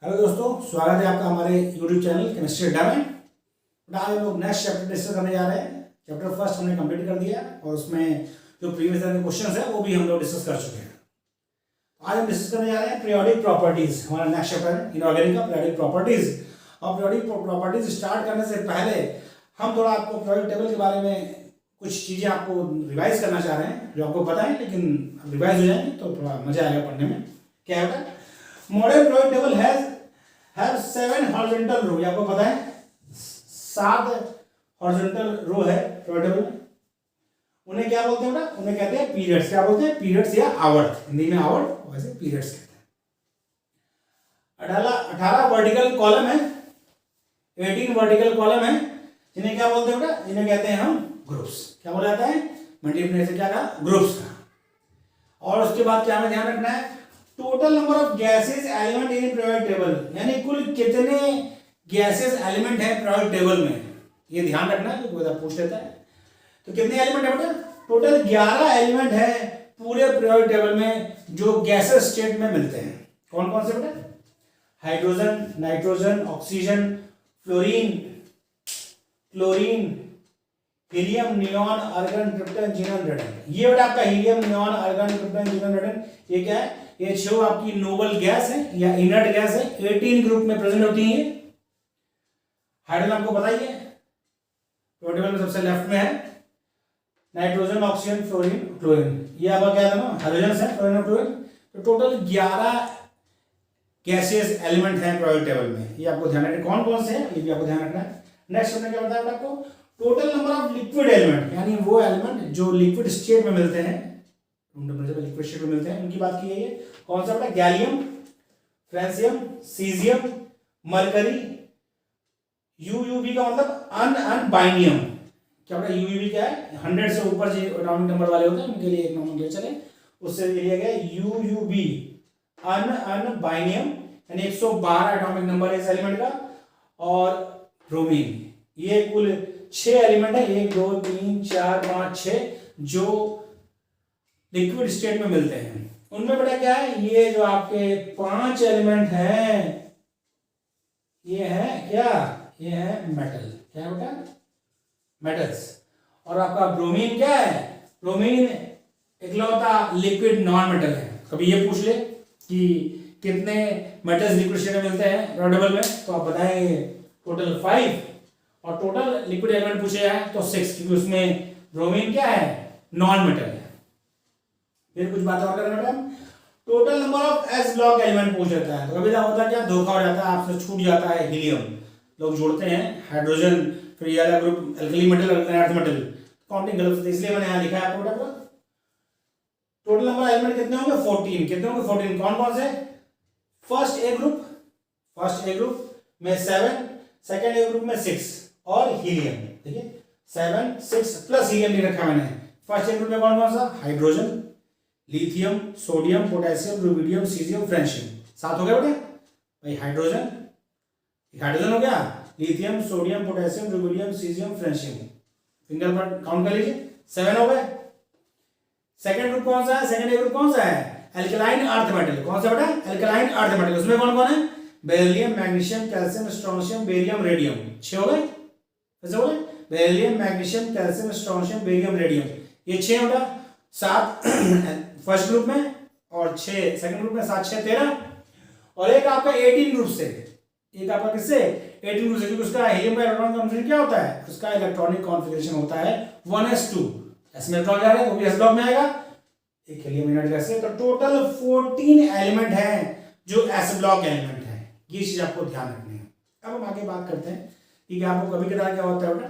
Hello दोस्तों, स्वागत है आपका हमारे यूट्यूब चैनल केमिस्ट्री अड्डा में। आज हम लोग नेक्स्ट चैप्टर डिस्कस करने जा रहे हैं। चैप्टर फर्स्ट हमने कंप्लीट कर दिया और उसमें जो प्रीवियस ईयर के क्वेश्चंस है वो भी हम लोग डिस्कस कर चुके हैं। आज हम डिस्कस करने जा रहे हैं पीरियोडिक प्रॉपर्टीज। हमारा नेक्स्ट चैप्टर है इनऑर्गेनिक का पीरियोडिक प्रॉपर्टीज। और पीरियोडिक प्रॉपर्टीज स्टार्ट करने से पहले हम थोड़ा आपको पीरियोडिक टेबल के बारे में कुछ चीज़ें आपको रिवाइज करना चाह रहे हैं जो आपको पता है, लेकिन रिवाइज हो जाएंगे तो थोड़ा मजा आएगा पढ़ने में। क्या होगा? Modern periodic table have 7 horizontal row. आपको पता है 7 हॉरिजॉन्टल रो है पीरियोडिक टेबल में। उन्हें क्या बोलते हैं बेटा? उन्हें कहते हैं पीरियड्स। क्या बोलते हैं? पीरियड्स या आवर्त। हिंदी में आवर्त, वैसे पीरियड्स कहते हैं। 18 वर्टिकल कॉलम है, 18 वर्टिकल कॉलम है, जिन्हें क्या बोलते हैं बेटा? जिन्हें कहते हैं हम ग्रुप्स। क्या बोला जाता है? मल्टीप्लिकेशन क्या का? ग्रुप्स का। और उसके बाद क्या हमें ध्यान रखना है? Total number of gases element in periodic table, यानी कुल कितने गैसेस एलिमेंट है पीरियोडिक टेबल में, ये ध्यान रखना है, कोई पूछ लेता है। तो कितने एलिमेंट है बेटा? टोटल 11 एलिमेंट है पूरे पीरियोडिक टेबल में जो गैसेस स्टेट में मिलते हैं। कौन कौन से बेटा? Hydrogen, nitrogen, oxygen, fluorine, chlorine, helium, neon, argon, krypton, xenon, radon. ये बेटा आपका helium, neon, argon, krypton, xenon, radon, ये क्या है? ये 6 आपकी नोबल गैस है या इनर्ट गैस है। 18 ग्रुप में प्रेजेंट होती है। हाइड्रोजन आपको पता ही है, टेबल में सबसे लेफ्ट में है। नाइट्रोजन, ऑक्सीजन, फ्लोरीन, क्लोरीन, ये आपका क्या था ना? हाइड्रोजन है, फ्लोरीन और क्लोरीन। तो टोटल 11 गैसियस एलिमेंट हैं पीरियोडिक टेबल में। ये आपको ध्यान रखना, कौन कौन से हैं ये भी आपको ध्यान रखना है। नेक्स्ट हमने क्या बताया आपको? Total number of liquid element, यानी वो एलिमेंट जो लिक्विड स्टेट में मिलते हैं, लिक्विड स्टेट में मिलते हैं, उनकी बात की है। कौन सा बेटा? गैलियम, फ्रांसियम, सीजियम, मरकरी, यूयूवी का मतलब अनबाइनियम। क्या बेटा? यूयूवी क्या है? 100 से ऊपर जो एटॉमिक नंबर वाले होते हैं उनके लिए एक नोमेनक्लेचर है, उससे लिया गया यूयूवी अनबाइनियम, यानी 112 एटॉमिक नंबर है इस एलिमेंट का। और ब्रोमीन, ये कुल 6 एलिमेंट है, 1 2 3 4 5 6 जो लिक्विड स्टेट में मिलते हैं। उनमें बेटा क्या है? ये जो आपके 5 एलिमेंट हैं, ये है क्या? ये है मेटल। क्या है बेटा? मेटल्स। और आपका ब्रोमीन क्या है? ब्रोमीन इकलौता लिक्विड नॉन मेटल है। कभी ये पूछ ले कि कितने मेटल्स लिक्विड स्टेट में मिलते हैं पीरियोडिक टेबल में, तो आप बताएंगे टोटल 5। और टोटल लिक्विड एलिमेंट पूछे जाए तो 6, क्योंकि उसमें ब्रोमीन क्या है? नॉन मेटल है। फिर कुछ बात और करें बेटा, total number of S block element पूछ लेता है। तो कभी क्या होता है? क्या धोखा हो जाता है, आपसे छूट जाता है हीलियम। लोग जोड़ते हैं हाइड्रोजन, फिर ये वाला group alkali metal, earth metal, counting गलत होती है, इसलिए मैंने यहाँ लिखा है आपको बेटा। टोटल नंबर एलिमेंट कितने होंगे? 14। कितने होंगे? 14। कौन कौन से? फर्स्ट ए ग्रुप में 7, सेकेंड ए ग्रुप में 6 और हीलियम। देखिए 7 6 प्लस हीलियम लिख रखा मैंने। फर्स्ट ए ग्रुप में कौन कौन सा? Hydrogen, lithium, sodium, potassium, rubidium, caesium, francium. 7 हो गया बेटा भाई। हाइड्रोजन हो गया, lithium, sodium, potassium, rubidium, caesium, francium. Finger पर काउंट कर लीजिए, 7 हो गए। सेकंड ग्रुप कौन सा है? सेकंड ग्रुप कौन सा है? Alkaline earth metal. कौन सा बेटा? Alkaline earth metal. उसमें कौन कौन है? Beryllium, magnesium, calcium, strontium, barium, radium. 6 हो गए। कैसे हो गए? Beryllium, magnesium, calcium, strontium, barium, radium, ये 6 बेटा। 7 फर्स्ट ग्रुप में और 6 सेकंड ग्रुप में। 7 6 13। और एक आपका 18 ग्रुप से, एक आपका किससे? 18 ग्रुप से, क्योंकि उसका हीलियम का इलेक्ट्रॉनिक कॉन्फ़िगरेशन क्या होता है? उसका इलेक्ट्रॉनिक कॉन्फ़िगरेशन होता है 1s2। एस में इलेक्ट्रॉन जा रहे हैं, वो भी एस ब्लॉक में आएगा, एक हीलियम इनर्ट गैस है। तो टोटल 14 एलिमेंट हैं जो एस ब्लॉक एलिमेंट है। ये चीज आपको ध्यान रखनी है। अब हम आगे बात करते हैं। ठीक है, आपको कभी कदार क्या होता है बेटा?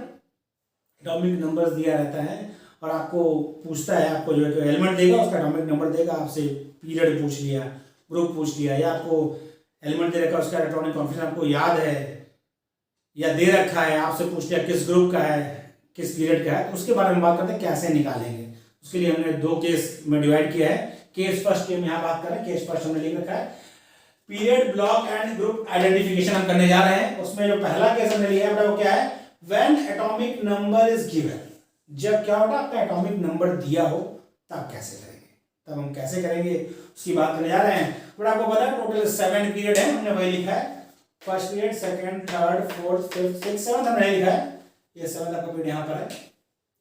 एटॉमिक नंबर्स दिया रहता है और आपको पूछता है, आपको जो है एलिमेंट देगा, उसका एटॉमिक नंबर देगा, आपसे पीरियड पूछ लिया, ग्रुप पूछ लिया, या आपको एलिमेंट दे रखा है, उसका इलेक्ट्रॉनिक कॉन्फ़िगरेशन आपको याद है या दे रखा है, आपसे पूछ लिया किस ग्रुप का है, किस पीरियड का है, तो उसके बारे में बात करते हैं कैसे निकालेंगे। उसके लिए हमने 2 केस में डिवाइड किया है। केस फर्स्ट के हम यहाँ बात कर रहे हैं। केस फर्स्ट हमने लिख रखा है period, block and group identification हम करने जा रहे हैं। उसमें जो पहला केस हमने लिया है वो क्या है? When atomic number is given. जब क्या होगा? आपका एटॉमिक नंबर दिया हो तब कैसे करेंगे, तब हम कैसे करेंगे उसकी बात करने जा रहे हैं। बट आपको पता है टोटल 7 पीरियड है, हमने वही लिखा है, first period, second, third, fourth, fifth, six, seventh हमने लिखा है। ये 7 आपका पीरियड यहाँ पर है,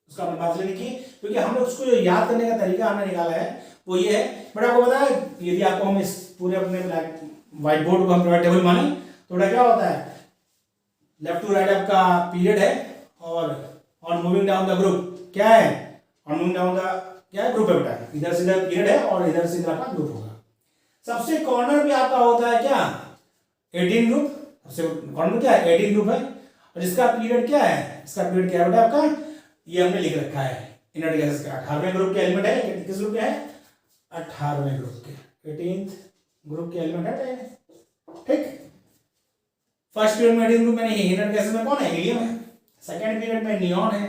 उसका हमने बात लेने की, क्योंकि हम लोग उसको जो याद करने का तरीका हमने निकाला है वो ये है। बट आपको पता है यदि आपको हम इस पूरे अपने व्हाइट बोर्ड को हम प्रोवाइड टेबल माने तो बड़ा क्या होता है, लेफ्ट टू राइट आपका पीरियड है, और on moving down the group क्या है, ऑन मूविंग डाउन द क्या है, ग्रुप है बेटा, इधर से इधर पीरियड है और इधर से इधर आपका ग्रुप होगा। सबसे कॉर्नर पे आपका होता है क्या, 18 ग्रुप, सबसे कॉर्नर क्या है 18 ग्रुप है, और इसका पीरियड क्या है, इसका पीरियड क्या है बेटा आपका, ये हमने लिख रखा है इनर्ट गैसेस का 18वें ग्रुप के एलिमेंट है, किस ग्रुप के है, 18वें ग्रुप के, 18th ग्रुप के एलिमेंट है, ठीक। फर्स्ट पीरियड में 18 ग्रुप में नहीं है, इनर्ट गैसेस में कौन है, हीलियम है, सेकंड पीरियड में नियॉन है,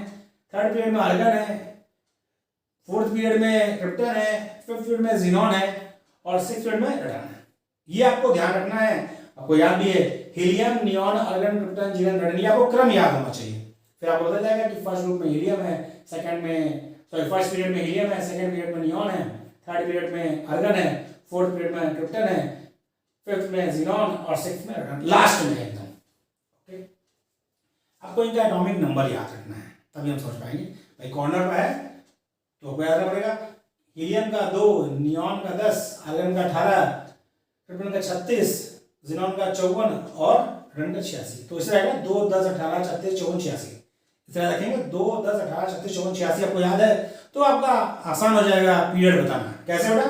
थर्ड पीरियड में आर्गन है, फोर्थ पीरियड में क्रिप्टन है, फिफ्थ पीरियड में जीनॉन है, और सिक्स्थ पीरियड में रेडन है। ये आपको ध्यान रखना है, आपको याद भी है, helium, neon, argon, krypton, xenon, radon, ये आपको क्रम याद होना चाहिए। फिर आपको पता जाएगा कि फर्स्ट ग्रुप में हीलियम है, सेकंड में फर्स्ट पीरियड में हीलियम है, सेकंड पीरियड में नियॉन है, थर्ड पीरियड में आर्गन है, फोर्थ पीरियड में क्रिप्टन है, फिफ्थ में जीनॉन और सिक्स्थ में रेडन, लास्ट में एकदम। ओके, आपको इनका एटॉमिक नंबर याद रखना है, तभी हम समझ पाएंगे। भाई कॉर्नर पर है तो आपको याद रखना पड़ेगा, हीलियम का 2, नियॉन का 10, आर्गन का 18, क्रिप्टन का 36, जीनॉन का 54 और रेडन का 86। तो इस रहेगा 2, 10, 18, 36, 54, 86, इस तरह रखेंगे 2, 10, 18, 36, 54, 86 आपको याद है तो आपका आसान हो जाएगा पीरियड बताना। कैसे बेटा,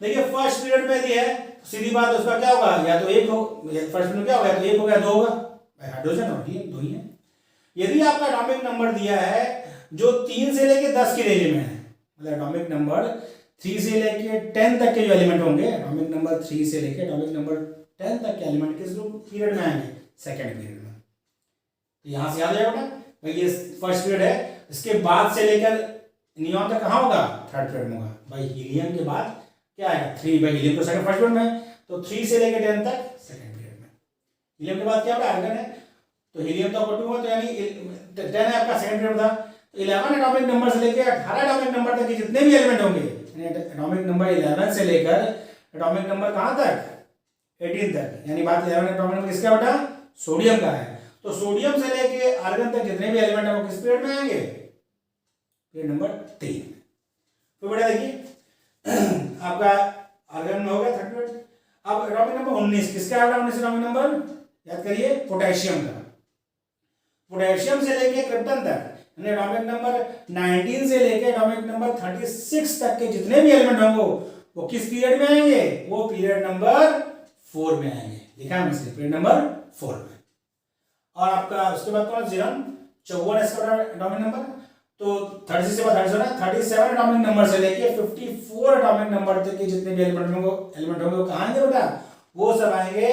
देखिए फर्स्ट पीरियड में दिया है, सीधी बात उसका क्या होगा, या तो एक हो, फर्स्ट पीरियड में क्या होगा, तो एक हो गया, 2 होगा, हाइड्रोजन और हीलियम 2 ही है। यदि आपका एटॉमिक नंबर दिया है जो 3 से लेके 10 की रेंज में है, मतलब एटॉमिक नंबर 3 से लेके 10 तक के जो एलिमेंट होंगे, एटॉमिक नंबर 3 से लेके एटॉमिक नंबर 10 तक के एलिमेंट किस पीरियड में आएंगे, सेकंड पीरियड में। तो यहां से याद आएगा बेटा, भाई ये फर्स्ट पीरियड है, इसके बाद से लेकर नियॉन तक कहां होगा, थर्ड पीरियड में होगा। भाई हीलियम के बाद क्या आएगा, 3, भाई हीलियम तो सेकंड फर्स्ट पीरियड में, तो 3 से लेकर 10 तक सेकंड पीरियड में। हीलियम के बाद क्या होगा, आर्गन है, तो हीलियम तो आपका 2 हुआ, तो यानी 10 है आपका सेकंड पीरियड था। 11 एटॉमिक नंबर से लेकर 18 एटॉमिक नंबर तक के जितने भी एलिमेंट होंगे, एटॉमिक नंबर 11 से लेकर एटॉमिक नंबर कहां तक, 18 तक, यानी बात 11 एटॉमिक नंबर किसका बेटा, सोडियम का है। तो सोडियम से लेके आर्गन तक जितने भी एलिमेंट है वो किस पीरियड में आएंगे, पीरियड नंबर 3। तो बेटा देखिए आपका आर्गन में हो गया थर्ड पीरियड। अब एटॉमिक नंबर 19 किसका है, 19 एटॉमिक नंबर याद करिए, पोटेशियम का। पोटेशियम से लेके क्रिप्टन तक, एटॉमिक नंबर 19 से लेके एटॉमिक नंबर 36 तक के जितने भी एलिमेंट होंगे वो किस पीरियड में आएंगे, वो पीरियड नंबर 4 में आएंगे, लिखा है हमने पीरियड नंबर 4 में। और आपका उसके बाद कौन, जीरन 54 इसका एटॉमिक नंबर, तो 36 से बाद 37 एटॉमिक नंबर से लेके 54 एटॉमिक नंबर तक के जितने भी एलिमेंट होंगे वो कहां आएंगे बेटा, वो सब आएंगे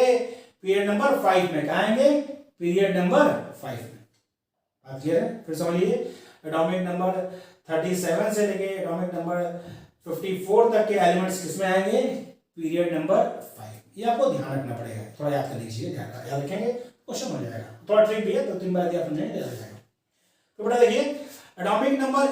पीरियड नंबर 5 में। कहां आएंगे, पीरियड नंबर 5 में। बात क्लियर है, फिर समझिए, एटॉमिक नंबर 37 से लेके एटॉमिक नंबर 54 तक के एलिमेंट्स किसमें आएंगे, पीरियड नंबर 5। ये आपको ध्यान रखना पड़ेगा, थोड़ा याद कर लीजिए, याद रखेंगे क्वेश्चन हो जाएगा, थोड़ा ट्रिक भी है, 2-3 बार याद समझेंगे याद हो जाएगा। तो बेटा देखिए एटॉमिक नंबर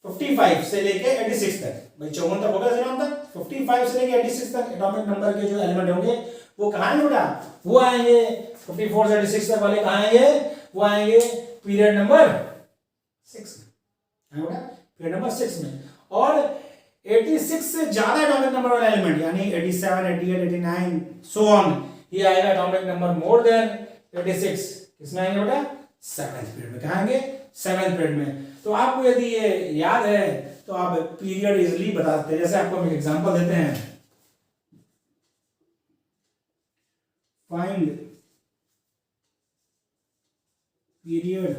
55 से लेके 86 तक, भाई 54 तक होगा जीरो तक, 55 से लेके 86 तक एटॉमिक नंबर के जो एलिमेंट होंगे वो कहां आएंगे बेटा, वो आएंगे 54 से 86 तक वाले कहां आएंगे, वो आएंगे पीरियड नंबर 6 में, है बेटा पीरियड नंबर 6 में। और 86 से ज्यादा एटॉमिक नंबर वाला एलिमेंट यानी 87, 88, 89 सो ऑन, ये आएगा एटॉमिक नंबर मोर देन 86, किसमें आएंगे बेटा, 7th पीरियड में। कहां आएंगे, 7th पीरियड में। तो आपको यदि ये याद है तो आप पीरियड इजीली बता सकते हैं। जैसे आपको हम एक एग्जांपल देते हैं, find period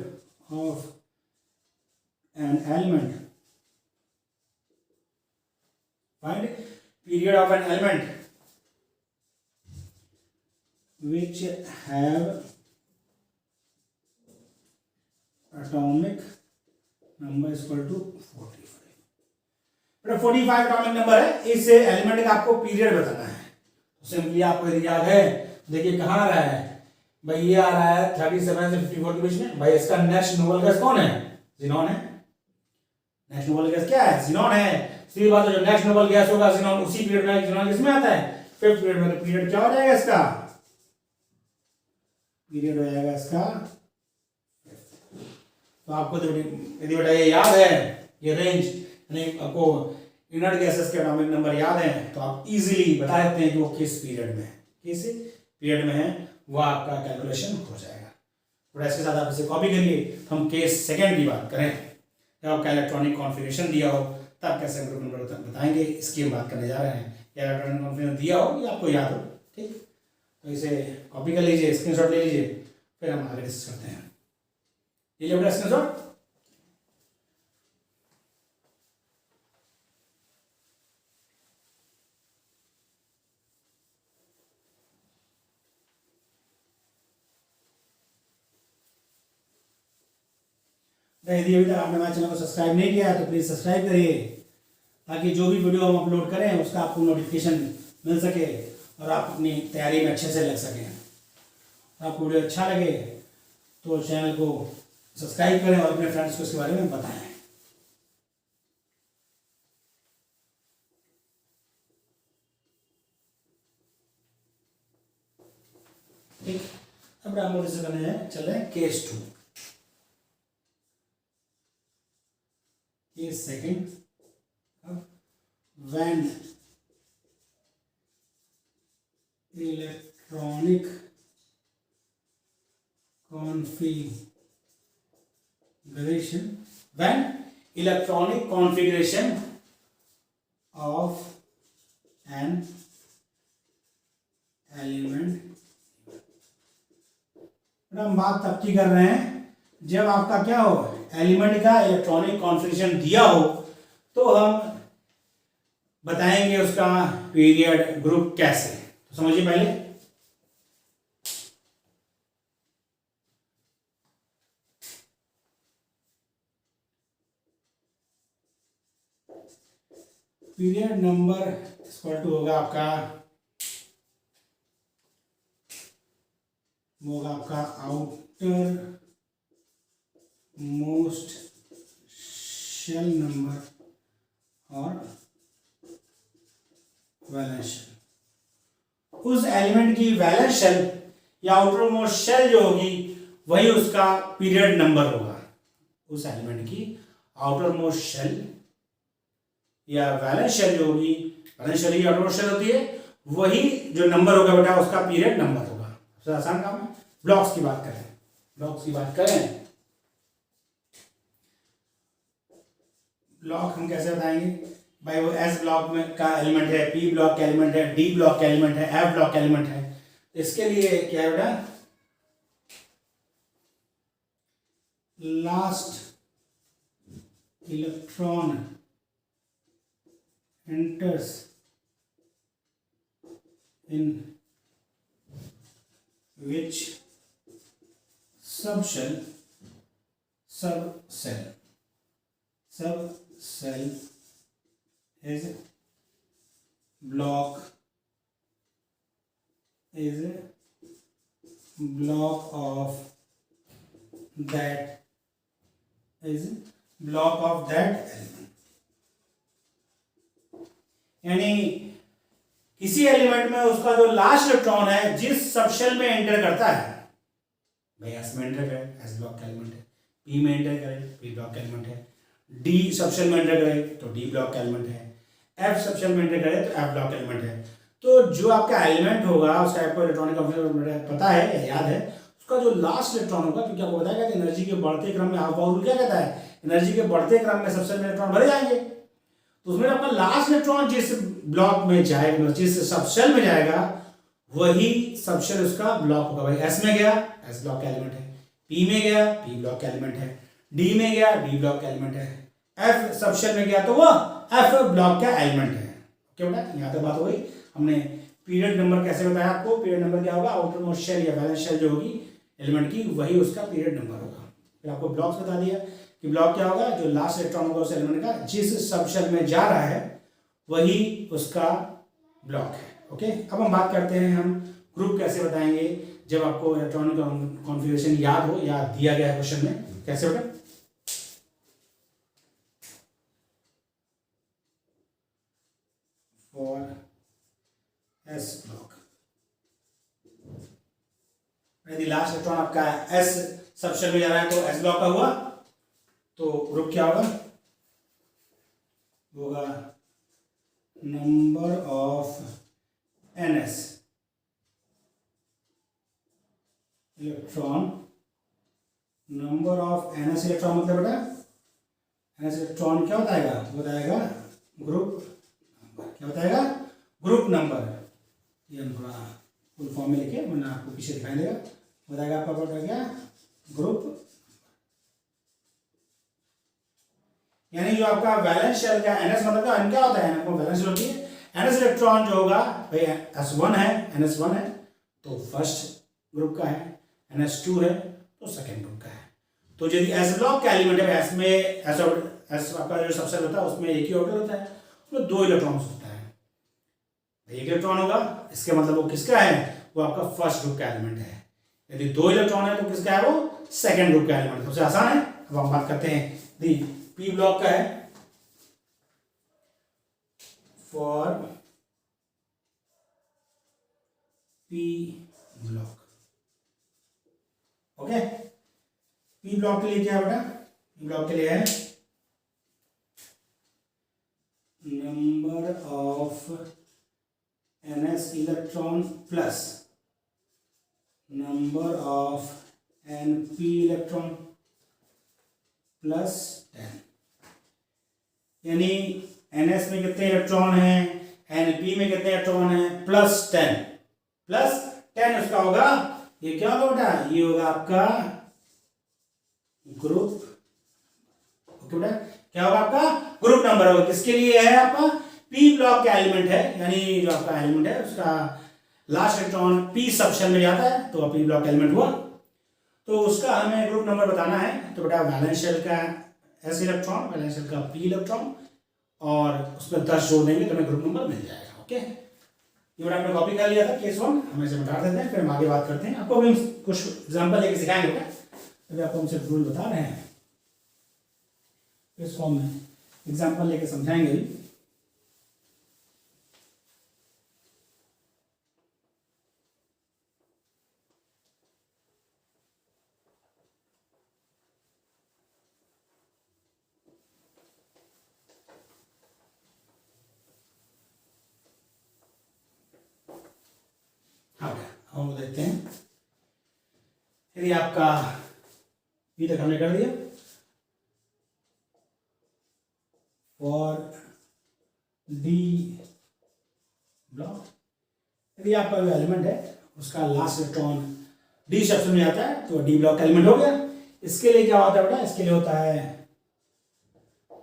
of an element, find period of an element which have atomic number is equal to 45। 45 atomic number है, इस एलिमेंट का आपको पीरियड बताना है। तो सिंपली आपको यदि याद है, देखिए कहां आ रहा है भाई, ये आ रहा है 37 से 54 के बीच में। भाई इसका नेक्स्ट नोबल गैस कौन है, जीनॉन है। नेक्स्ट नोबल गैस क्या है, जीनॉन है। सीधी बात है, जो नेक्स्ट नोबल गैस होगा xenon उसी पीरियड में, xenon किसमें आता है, 5th पीरियड में। तो पीरियड क्या हो जाएगा इसका, पीरियड हो जाएगा इसका। तो आपको यदि बेटा ये याद है, ये रेंज यानी आपको इनर्ट गैसेस के एटॉमिक नंबर याद है, तो आप इजीली बता सकते हैं कि वो किस पीरियड में है, किस पीरियड में है, वो आपका कैलकुलेशन हो जाएगा। थोड़ा इसके साथ आप इसे कॉपी करिए। तो हम केस सेकंड की बात करें, जब आपका इलेक्ट्रॉनिक कॉन्फ़िगरेशन दिया हो तब कैसे ग्रुप नंबर बताएंगे, इसकी हम बात करने जा रहे हैं। या इलेक्ट्रॉनिक कॉन्फ़िगरेशन दिया हो या आपको याद हो, ठीक, तो इसे कॉपी कर लीजिए, स्क्रीनशॉट ले लीजिए, फिर हम आगे डिस्कस करते हैं। ये लीजिए स्क्रीनशॉट। यदि अभी तक आपने हमारे चैनल को सब्सक्राइब नहीं किया है तो प्लीज़ सब्सक्राइब करिए, ताकि जो भी वीडियो हम अपलोड करें उसका आपको नोटिफिकेशन मिल सके और आप अपनी तैयारी में अच्छे से लग सकें। और आपको वीडियो अच्छा लगे तो चैनल को सब्सक्राइब करें और अपने फ्रेंड्स को इसके बारे में बताएं। ठीक, अब हम लोग करने हैं, चल रहे हैं case 2। Case second, when electronic configuration of an element, हम बात तब की कर रहे हैं जब आपका क्या हो, एलिमेंट का इलेक्ट्रॉनिक कॉन्फ़िगरेशन दिया हो, तो हम बताएंगे उसका पीरियड ग्रुप कैसे। तो समझिए पहले, पीरियड नंबर इक्वल टू होगा आपका आउटर मोस्ट शेल नंबर और वैलेंस शेल। उस एलिमेंट की वैलेंस शेल या आउटर मोस्ट शेल जो होगी वही उसका पीरियड नंबर होगा। उस एलिमेंट की आउटर मोस्ट शेल या वैलेंस शेल जो होगी, वैलेंस शेल की आउटर मोस्ट शेल होती है, वही जो नंबर होगा बेटा उसका पीरियड नंबर होगा। सबसे आसान काम है। ब्लॉक्स की बात करें, ब्लॉक्स की बात करें, ब्लॉक हम कैसे बताएंगे भाई, वो एस ब्लॉक में का एलिमेंट है, पी ब्लॉक का एलिमेंट है, डी ब्लॉक का एलिमेंट है, एफ ब्लॉक का एलिमेंट है। इसके लिए क्या है बेटा, last electron enters in which subshell is block of that element। यानी किसी एलिमेंट में उसका जो लास्ट इलेक्ट्रॉन है जिस सबशेल में एंटर करता है, भाई एस में एंटर करे, एस ब्लॉक का एलिमेंट है, पी में एंटर करे, पी ब्लॉक का एलिमेंट है, डी सबशेल में एंटर करे तो डी ब्लॉक का एलिमेंट है, एफ सबशेल में एंटर करे तो एफ ब्लॉक का एलिमेंट है। तो जो आपका एलिमेंट होगा उसका आपको इलेक्ट्रॉनिक कॉन्फ़िगरेशन पता है या याद है, उसका जो लास्ट इलेक्ट्रॉन होगा, क्योंकि आपको बताया कि एनर्जी के बढ़ते क्रम में हाफ रूल क्या कहता है, एनर्जी के बढ़ते क्रम में सबशेल में इलेक्ट्रॉन भरे जाएंगे। तो उसमें आपका लास्ट इलेक्ट्रॉन जिस ब्लॉक में जाएगा, जिस सबशेल में जाएगा, वही सबशेल उसका ब्लॉक होगा। भाई एस में गया, एस ब्लॉक का एलिमेंट है, पी में गया, पी ब्लॉक का एलिमेंट है, डी में गया, डी ब्लॉक का एलिमेंट है, एफ सबशेल में गया तो वो एफ ब्लॉक का एलिमेंट है। ओके बेटा, यहाँ तक बात हो गई। हमने पीरियड नंबर कैसे बताया आपको, पीरियड नंबर क्या होगा, आउटर मोस्ट शेल या वैलेंस शेल जो होगी एलिमेंट की, वही उसका पीरियड नंबर होगा। फिर आपको ब्लॉक्स बता दिया कि ब्लॉक क्या होगा, जो लास्ट इलेक्ट्रॉन होगा उस एलिमेंट का जिस सबशेल में जा रहा है वही उसका ब्लॉक है। ओके, अब हम बात करते हैं हम ग्रुप कैसे बताएंगे जब आपको इलेक्ट्रॉनिक कॉन्फ़िगरेशन याद हो या दिया गया है क्वेश्चन में। कैसे बेटा, लास्ट इलेक्ट्रॉन आपका एस सबशेल में जा रहा है तो एस ब्लॉक का हुआ, तो ग्रुप क्या होगा, होगा number of NS electron, number of NS electron मतलब बेटा एनएस इलेक्ट्रॉन क्या बताएगा, बताएगा ग्रुप नंबर, क्या बताएगा ग्रुप नंबर। ये हम थोड़ा फुल फॉर्म में लिखे वरना आपको पीछे दिखाई देगा, बताएगा आपका क्या गया ग्रुप, यानी जो आपका वैलेंस शेल का एनएस मतलब एन क्या होता है, आपको वैलेंस होती है एनएस इलेक्ट्रॉन जो होगा भाई S1 है, NS1 है तो फर्स्ट ग्रुप का है, NS2 है तो सेकंड ग्रुप का है। तो यदि एस ब्लॉक का एलिमेंट है, एस में एस आपका जो सबसेल होता है उसमें एक ही ऑर्बिटल होता है, उसमें 2 इलेक्ट्रॉन्स होता है, एक इलेक्ट्रॉन होगा इसके मतलब वो किसका है, वो आपका फर्स्ट ग्रुप का एलिमेंट है। यदि 2 इलेक्ट्रॉन है तो किसका है, वो सेकंड ग्रुप का एलिमेंट। सबसे आसान है। अब हम बात करते हैं दी पी ब्लॉक का है, for P block, okay. P block के लिए क्या है बेटा, पी ब्लॉक के लिए है number of NS electron plus number of NP electron plus 10, यानी एनएस में कितने इलेक्ट्रॉन हैं, एनपी में कितने इलेक्ट्रॉन हैं, प्लस 10 उसका होगा, ये क्या होगा बेटा, ये होगा आपका ग्रुप, ओके बेटा, क्या होगा आपका ग्रुप नंबर होगा। किसके लिए है, आपका पी ब्लॉक का एलिमेंट है, यानी जो आपका एलिमेंट है उसका लास्ट इलेक्ट्रॉन पी सबशेल में जाता है तो पी ब्लॉक एलिमेंट हुआ, तो उसका हमें ग्रुप नंबर बताना है। तो बेटा वैलेंस शेल का एस इलेक्ट्रॉन, वैलेंस शेल का पी इलेक्ट्रॉन और उसमें 10 जोड़ देंगे तो हमें ग्रुप नंबर मिल जाएगा, ओके। ये बेटा हमने कॉपी कर लिया था केस 1, हम इसे बता देते हैं फिर हम आगे बात करते हैं। आपको अभी कुछ एग्जाम्पल लेके सिखाएंगे बेटा, अभी आपको हम सिर्फ रूल बता रहे हैं, इस फॉर्म में एग्जाम्पल लेके समझाएंगे। हाँ हम देखते हैं, यदि आपका बी तक हमने कर दिया, और डी ब्लॉक, यदि आपका जो एलिमेंट है उसका लास्ट इलेक्ट्रॉन डी सेक्शन में आता है तो डी ब्लॉक का एलिमेंट हो गया। इसके लिए क्या होता है बेटा, इसके लिए होता है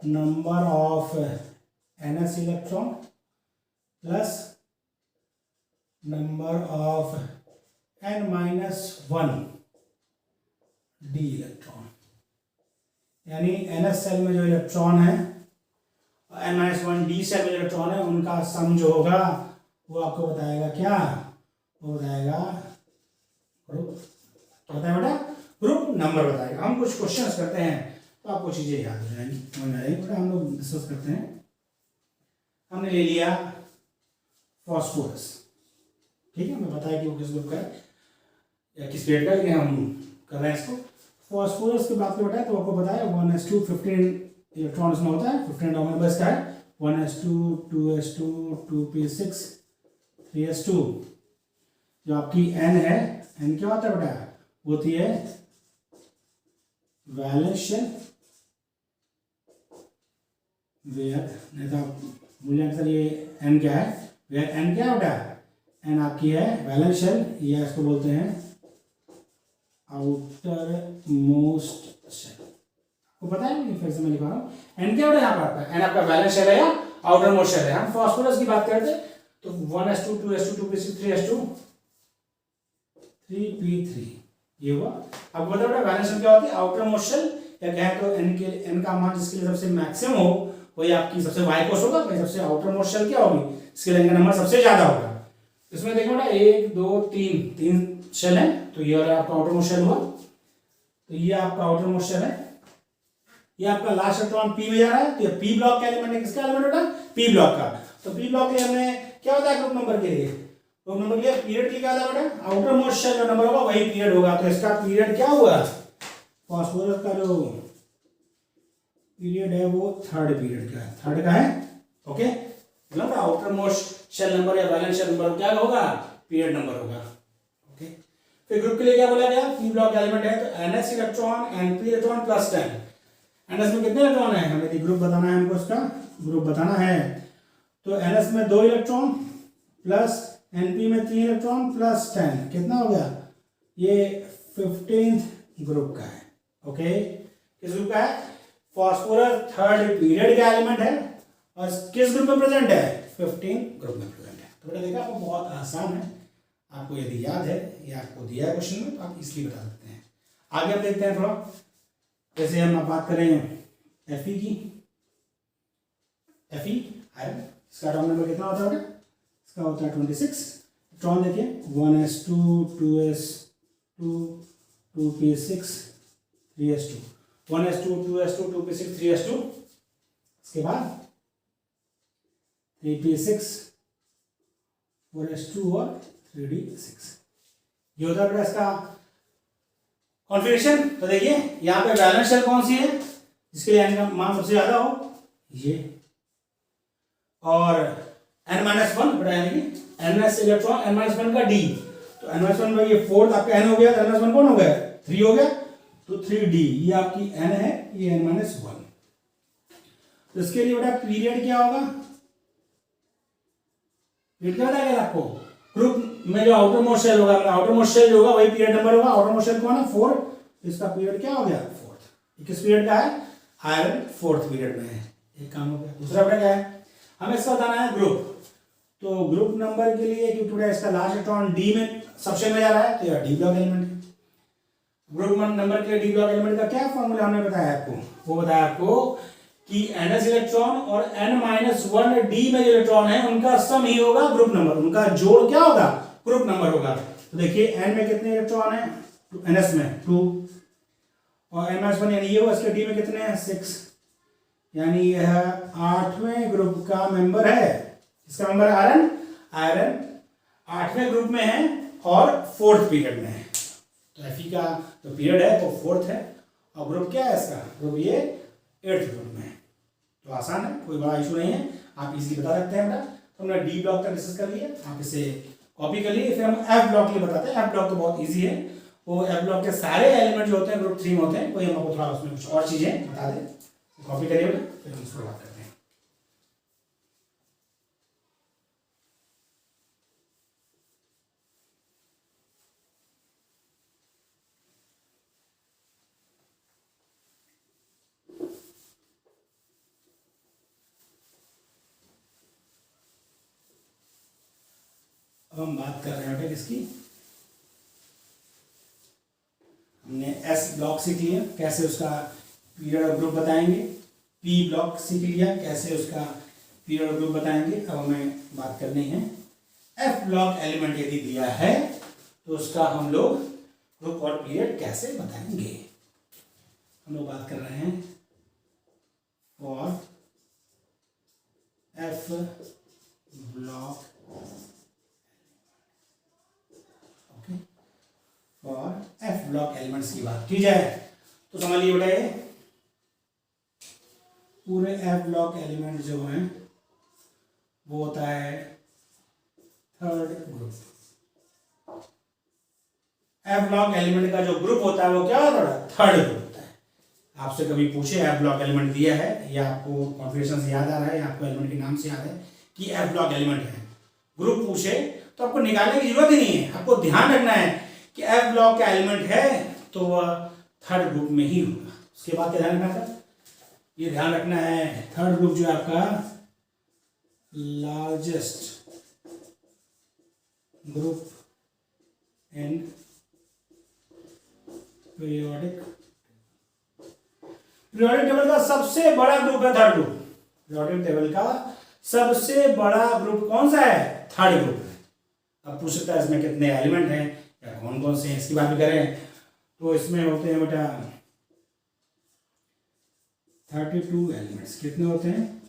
number of NS electron plus number of n-1 D electron, यानी एनएस सेल में जो इलेक्ट्रॉन है n-1 डी सेल में इलेक्ट्रॉन है उनका सम जो होगा वो आपको बताएगा क्या, वो बताएगा ग्रुप, तो बताएगा बेटा ग्रुप नंबर बताएगा। हम कुछ क्वेश्चंस करते हैं तो आपको चीजें याद हो जाएंगी, बेटा हम लोग डिस्कस करते हैं। हमने ले लिया फॉस्फोरस, ठीक है, हमें बताया कि वो किस ग्रुप का है या किस पेड़ का, लेकिन हम कर रहे हैं इसको। फॉस्फोरस की बात बताया तो आपको बताया 1s2 15 इलेक्ट्रॉन इसमें होता है, 15 एटॉमिक नंबर इसका है, 1s2 2s2 2p6 3s2। जो आपकी n है, n क्या होता है बेटा, होती है वैलेंस शेल, नहीं तो मूल्यांकन ये n क्या है, n क्या है बेटा, n आपकी है वैलेंस शेल, या इसको बोलते हैं आउटर मोस्ट शेल। आपको पता है, फिर से मैं लिखा रहा हूँ, n क्या होता है यहाँ पर आपका, n आपका वैलेंस शेल है या आउटर मोस्ट शेल है। हम फास्फोरस की बात करते तो 1s2 2s2 2p6 3s2 3p3 ये हुआ। अब बताओ बेटा वैलेंस शेल क्या होती है, आउटर मोस्ट शेल, या कहें तो n का मान जिसके लिए सबसे मैक्सिमम हो वही आपकी सबसे वाई कोस होगा, वही सबसे आउटर मोस्ट शेल क्या होगी, इसके लिए नंबर सबसे ज्यादा होगा। इसमें देखो ना 1 2 3 शेल है, तो ये वाला आपका आउटर मोस्ट शेल हुआ, तो ये आपका आउटर मोस्ट शेल है, ये आपका लास्ट इलेक्ट्रॉन पी में जा रहा है, तो ये पी ब्लॉक का एलिमेंट है, किसका एलिमेंट होता है, पी ब्लॉक का। तो पी ब्लॉक के लिए हमने क्या होता है ग्रुप नंबर के लिए, ग्रुप नंबर के लिए पीरियड की क्या था बेटा, आउटर मोस्ट शेल जो नंबर होगा वही पीरियड होगा। तो इसका पीरियड क्या हुआ, फास्फोरस का जो पीरियड है वो थर्ड पीरियड का है, थर्ड का है। ओके, मतलब आउटर मोस्ट शेल नंबर या वैलेंस शेल नंबर क्या होगा, पीरियड नंबर होगा। ओके, फिर ग्रुप के लिए क्या बोला गया, पी ब्लॉक एलिमेंट है तो ns electron np electron plus 10। ns में कितने इलेक्ट्रॉन है, हमें ग्रुप बताना है, हमको इसका ग्रुप बताना है। तो ns में 2 इलेक्ट्रॉन प्लस np में 3 इलेक्ट्रॉन प्लस 10 कितना हो गया, ये 15th ग्रुप का है। ओके, किस ग्रुप का है, फास्फोरस थर्ड पीरियड का एलिमेंट है और किस ग्रुप में प्रेजेंट है, 15 ग्रुप में प्रेजेंट है। तो बेटा देखा, आपको बहुत आसान है, आपको यदि याद है या आपको दिया है क्वेश्चन में तो आप इसलिए बता सकते हैं। आगे आप देखते हैं थोड़ा, जैसे हम बात करें Fe की, Fe आयरन, इसका एटॉमिक नंबर कितना होता है, इसका होता है 26। इलेक्ट्रॉन देखिए 1s2 2s2 2p6 3s2, 1s2 2s2 2p6 3s2, इसके बाद 3p6 4s2 और 3d6। ये होता है बेटा इसका कॉन्फ़िगरेशन। तो देखिए यहाँ पे वैलेंस शेल कौन सी है, जिसके लिए n का मान सबसे ज्यादा हो, ये, और n-1 बेटा यानी कि ns इलेक्ट्रॉन n-1 का d, तो n-1 में ये फोर्थ आपका n हो गया, तो n-1 कौन हो गया, 3 हो गया, तो 3d, ये आपकी n है, ये n-1। तो इसके लिए बेटा पीरियड क्या होगा, पीरियड क्या बताया आपको, ग्रुप में जो आउटर मोस्ट शेल होगा, आउटर मोस्ट शेल जो होगा वही पीरियड नंबर होगा। आउटर मोस्ट शेल कौन है, 4, इसका पीरियड क्या हो गया, 4th। किस पीरियड का है, आयरन 4th पीरियड में है, एक काम हो गया। दूसरा बेटा क्या है, हमें इसका बताना है ग्रुप। तो ग्रुप नंबर के लिए क्योंकि बेटा इसका लास्ट इलेक्ट्रॉन डी में सबसे में जा रहा है, तो यह डी ब्लॉक एलिमेंट है। ग्रुप नंबर के लिए डी ब्लॉक एलिमेंट का क्या फॉर्मूला हमने बताया आपको, वो बताया आपको कि ns इलेक्ट्रॉन और n-1 d में जो इलेक्ट्रॉन है उनका सम ही होगा ग्रुप नंबर, उनका जोड़ क्या होगा, ग्रुप नंबर होगा। तो देखिए n में कितने इलेक्ट्रॉन है, ns में 2, और n-1 यानी ये हुआ, इसके d में कितने हैं, 6, यानी यह 8वें ग्रुप का मेंबर है। इसका मेंबर आयरन, आयरन 8वें ग्रुप में है और 4th पीरियड में है। तो Fe का जो पीरियड है वो 4th है, और ग्रुप क्या है इसका, ग्रुप ये 8th ग्रुप में है। तो आसान है, कोई बड़ा इशू नहीं है, आप इजीली बता सकते हैं बेटा। तो हमने डी ब्लॉक तक डिस्कस कर लिया, आप इसे कॉपी कर लिए। फिर हम एफ ब्लॉक के लिए बताते हैं। एफ ब्लॉक तो बहुत इजी है, वो एफ ब्लॉक के सारे एलिमेंट जो होते हैं ग्रुप 3 में होते हैं, कोई हम आपको थोड़ा उसमें कुछ और चीजें बता दें। कॉपी करिए बेटा, फिर हम इसको बात करते हैं। अब हम बात कर रहे हैं किसकी, हमने एस ब्लॉक सीख लिया, कैसे उसका पीरियड और ग्रुप बताएंगे। पी ब्लॉक सीख लिया, कैसे उसका पीरियड और ग्रुप बताएंगे। अब हमें बात करनी है एफ ब्लॉक एलिमेंट यदि दिया है तो उसका हम लोग ग्रुप और पीरियड कैसे बताएंगे। हम लोग बात कर रहे हैं फॉर एफ ब्लॉक, और एफ ब्लॉक एलिमेंट्स की बात की जाए तो समझ लिए बेटा, ये पूरे एफ ब्लॉक एलिमेंट जो हैं वो होता है third group. F block element का जो ग्रुप होता है वो क्या होता है, थर्ड ग्रुप होता है। आपसे कभी पूछे एफ ब्लॉक एलिमेंट दिया है, या आपको कॉन्फ़िगरेशन से याद आ रहा है, या आपको एलिमेंट के नाम से याद है कि एफ ब्लॉक एलिमेंट है, ग्रुप पूछे तो आपको निकालने की जरूरत ही नहीं है। आपको ध्यान रखना है कि एफ ब्लॉक का एलिमेंट है तो वह थर्ड ग्रुप में ही होगा। उसके बाद क्या ध्यान रखना है, ये ध्यान रखना है थर्ड ग्रुप जो है आपका largest group in periodic table का सबसे बड़ा ग्रुप है थर्ड ग्रुप। पीरियोडिक टेबल का सबसे बड़ा ग्रुप कौन सा है, थर्ड ग्रुप है। अब पूछ सकता है इसमें कितने एलिमेंट हैं या कौन कौन से हैं, इसकी बात भी करें तो इसमें होते हैं बेटा 32 एलिमेंट्स। कितने होते हैं,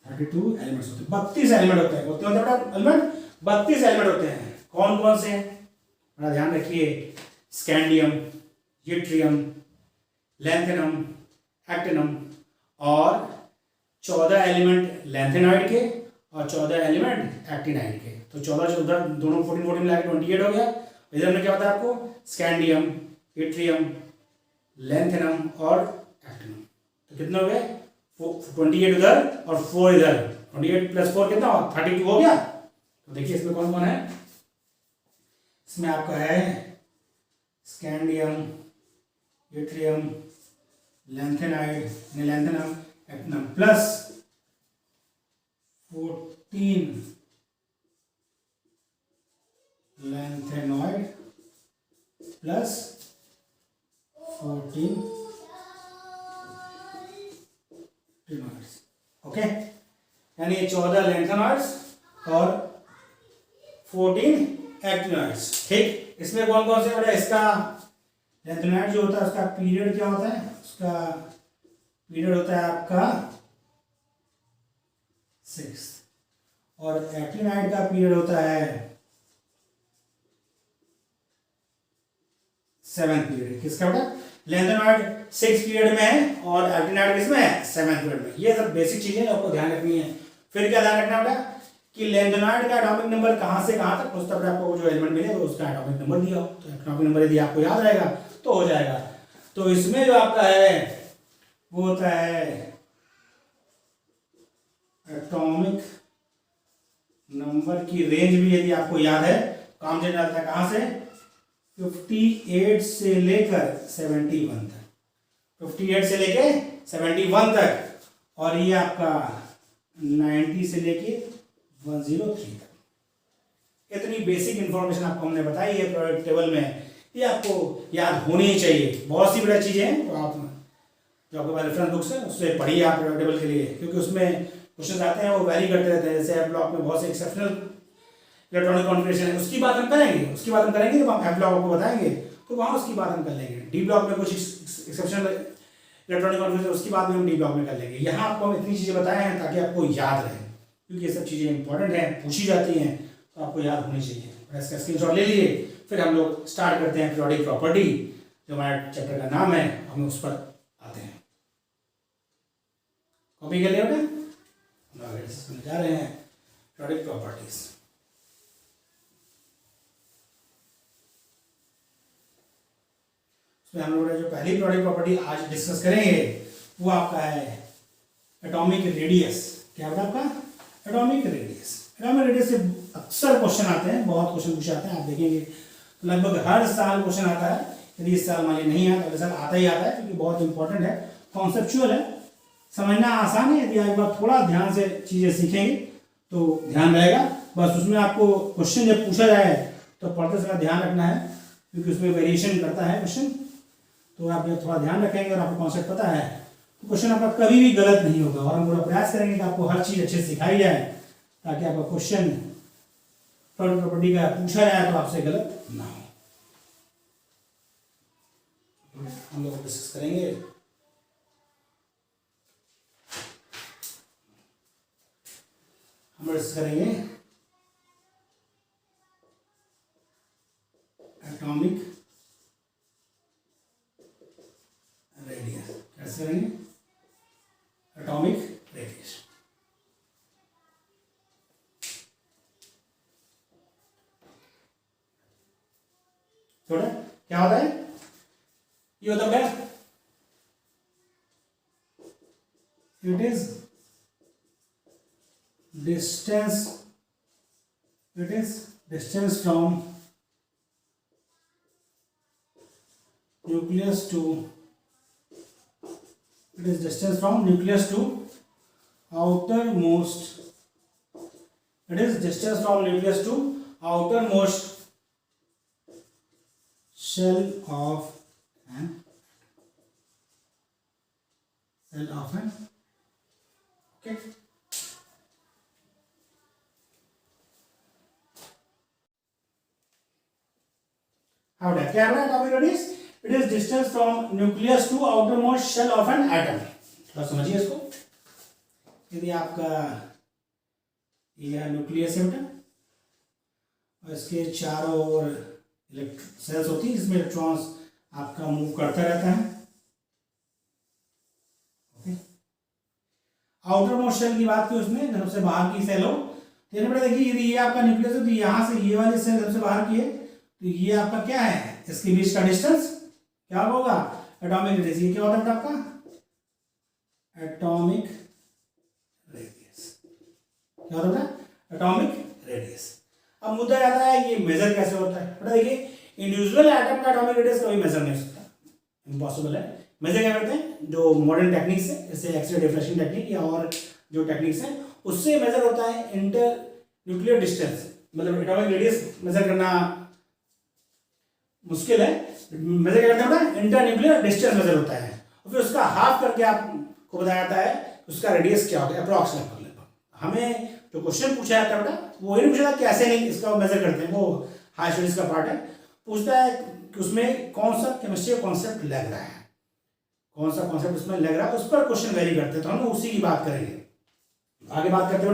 32 एलिमेंट्स होते हैं, 32 एलिमेंट होते हैं। कितने होते हैं बेटा एलिमेंट, 32 एलिमेंट होते हैं। कौन कौन से हैं, बड़ा ध्यान रखिए, स्कैंडियम, यूट्रियम, लैंथेनम, एक्टिनम, और 14 एलिमेंट लैंथेनाइड के और 14 एलिमेंट एक्टिनाइड के। तो 14 उधर दोनों 14 14 मिला के 28 हो गया। इधर में क्या होता है आपको, स्कैंडियम, यूट्रियम, लैंथेनम और एक्टिनम। तो कितने हो गए, 28 उधर और 4 इधर। 28 + 4 कितना हुआ, 32 हो गया। तो देखिए इसमें कौन कौन है, इसमें आपका है scandium, yttrium, lanthanide, lanthanum, actinium plus 14 lanthanoid plus 14 actinoids. Okay, यानी 14 लैंथेनॉइड्स और 14 एक्टिनॉइड्स। ठीक, इसमें कौन कौन से, बड़े इसका लैंथेनाइड जो होता है उसका पीरियड क्या होता है, उसका पीरियड होता है आपका 6, और एक्टिनाइड का पीरियड होता है 7 पीरियड। किसका बेटा, लैंथेनाइड 6 पीरियड में है और एक्टिनाइड किसमें है, 7 पीरियड में। ये सब बेसिक चीजें आपको ध्यान रखनी है। फिर क्या ध्यान रखना बेटा कि लैंथेनाइड का एटॉमिक नंबर कहां से कहां तक, उस तक आपको जो एलिमेंट मिले उसका एटॉमिक नंबर दिया हो। तो एटॉमिक नंबर यदि आपको याद रहेगा तो हो जाएगा। तो इसमें जो आपका है वो होता है एटॉमिक नंबर की रेंज भी यदि आपको याद है, काम चल जाता है कहां से, 58 से लेकर 71 तक, 58 से लेके 71 तक, और ये आपका 90 से लेके 103 तक। इतनी बेसिक इंफॉर्मेशन आपको हमने बताई है प्रोडक्ट टेबल में, ये आपको याद होनी ही चाहिए। बहुत सी बड़ी चीजें हैं, तो आप जो आपके पास रेफरेंस बुक्स है उससे पढ़िए आप प्रोडक्ट टेबल के लिए, क्योंकि उसमें क्वेश्चन आते हैं वो वैरी करते रहते हैं। जैसे एफ ब्लॉक में बहुत से एक्सेप्शनल इलेक्ट्रॉनिक कॉन्फ़िगरेशन है, उसकी बात हम करेंगे जब हम एफ ब्लॉक आपको बताएंगे तो वहाँ उसकी बात हम कर लेंगे। डी ब्लॉक में कुछ एक्सेप्शनल इलेक्ट्रॉनिक कॉन्फ़िगरेशन, उसकी बात भी हम डी ब्लॉक में कर लेंगे। यहाँ आपको हम इतनी चीज़ें बताए हैं ताकि आपको याद रहे, क्योंकि ये सब चीज़ें इंपॉर्टेंट हैं, पूछी जाती हैं, तो आपको याद होनी चाहिए। इसका स्क्रीनशॉट ले लीजिए। फिर हम लोग स्टार्ट करते हैं पीरियोडिक प्रॉपर्टी, जो हमारे चैप्टर का नाम है, हम उस पर आते हैं। कॉपी कर लिया बेटा, हम जा रहे हैं पीरियोडिक प्रॉपर्टीज। उसमें हम लोग जो पहली पीरियोडिक प्रॉपर्टी आज डिस्कस करेंगे वो आपका है एटॉमिक रेडियस। क्या होगा आपका, एटॉमिक रेडियस। एटॉमिक रेडियस से अक्सर क्वेश्चन आते हैं, बहुत क्वेश्चन पूछे आते हैं, आप देखेंगे लगभग हर साल क्वेश्चन आता है। यदि इस साल मान लीजिए नहीं आया, अगले साल आता ही आता है, क्योंकि बहुत इंपॉर्टेंट है, कॉन्सेप्चुअल है, समझना आसान है। यदि एक बार थोड़ा ध्यान से चीजें सीखेंगे तो ध्यान रहेगा। बस उसमें आपको क्वेश्चन जब पूछा जाए तो पढ़ते समय ध्यान रखना है, क्योंकि उसमें वेरिएशन करता है क्वेश्चन। तो आप जब थोड़ा ध्यान रखेंगे और आपको कॉन्सेप्ट पता है तो क्वेश्चन आपका कभी भी गलत नहीं होगा। और हम पूरा प्रयास करेंगे कि आपको हर चीज अच्छे से सिखाई जाए, ताकि आपका क्वेश्चन प्रॉपर्टी का पूछा जाए तो आपसे गलत ना हो। हम लोग डिस्कस करेंगे एटॉमिक रेडियस। कैसे करेंगे, एटॉमिक रेडियस। थोड़ा क्या होता है, ये होता है it is distance from nucleus to outermost shell of an okay. How that क्या है atomic radius? It is distance from nucleus to outermost shell of an atom. थोड़ा समझिए इसको। यदि आपका यह न्यूक्लियस है बेटा, और इसके चारों ओर सेल्स होती है जिसमें इलेक्ट्रॉन्स आपका मूव करता रहता है। आउटर मोस्ट शेल की बात की उसने, सबसे बाहर की सेल हो तो देखिए यदि ये आपका न्यूक्लियस है तो यहाँ से ये वाली सेल सबसे बाहर की है, तो ये आपका क्या है, इसके बीच का डिस्टेंस क्या होगा, एटॉमिक रेडियस। ये क्या होता है आपका एटॉमिक रेडियस, क्या होता है एटॉमिक रेडियस। अब मुद्दा आता है ये मेजर कैसे होता है। बेटा देखिए इंडिविजुअल एटम का एटॉमिक रेडियस कभी मेजर नहीं हो सकता, इम्पॉसिबल है। मेजर क्या करते हैं, जो मॉडर्न टेक्निक्स है जैसे एक्सरे डिफ्रेक्शन टेक्निक या और जो टेक्निक्स हैं उससे मेजर होता है इंटर न्यूक्लियर डिस्टेंस, मतलब एटॉमिक रेडियस मेजर करना मुश्किल है। मेजर क्या करते हैं, इंटर न्यूक्लियर डिस्टेंस मेजर होता है और फिर उसका हाफ करके आपको बताया जाता है उसका रेडियस क्या होगा अप्रॉक्स लगभग। हमें जो क्वेश्चन पूछा जाता है बेटा वो ये नहीं पूछा था कैसे नहीं इसका मेजर करते हैं, वो हाई स्टडीज का पार्ट है। पूछता है कि उसमें कौन सा केमिस्ट्री कॉन्सेप्ट लग रहा है, कौन सा कॉन्सेप्ट उसमें लग रहा है, उस पर क्वेश्चन वेरी करते हैं, तो हम उसी की बात करेंगे। आगे बात करते हैं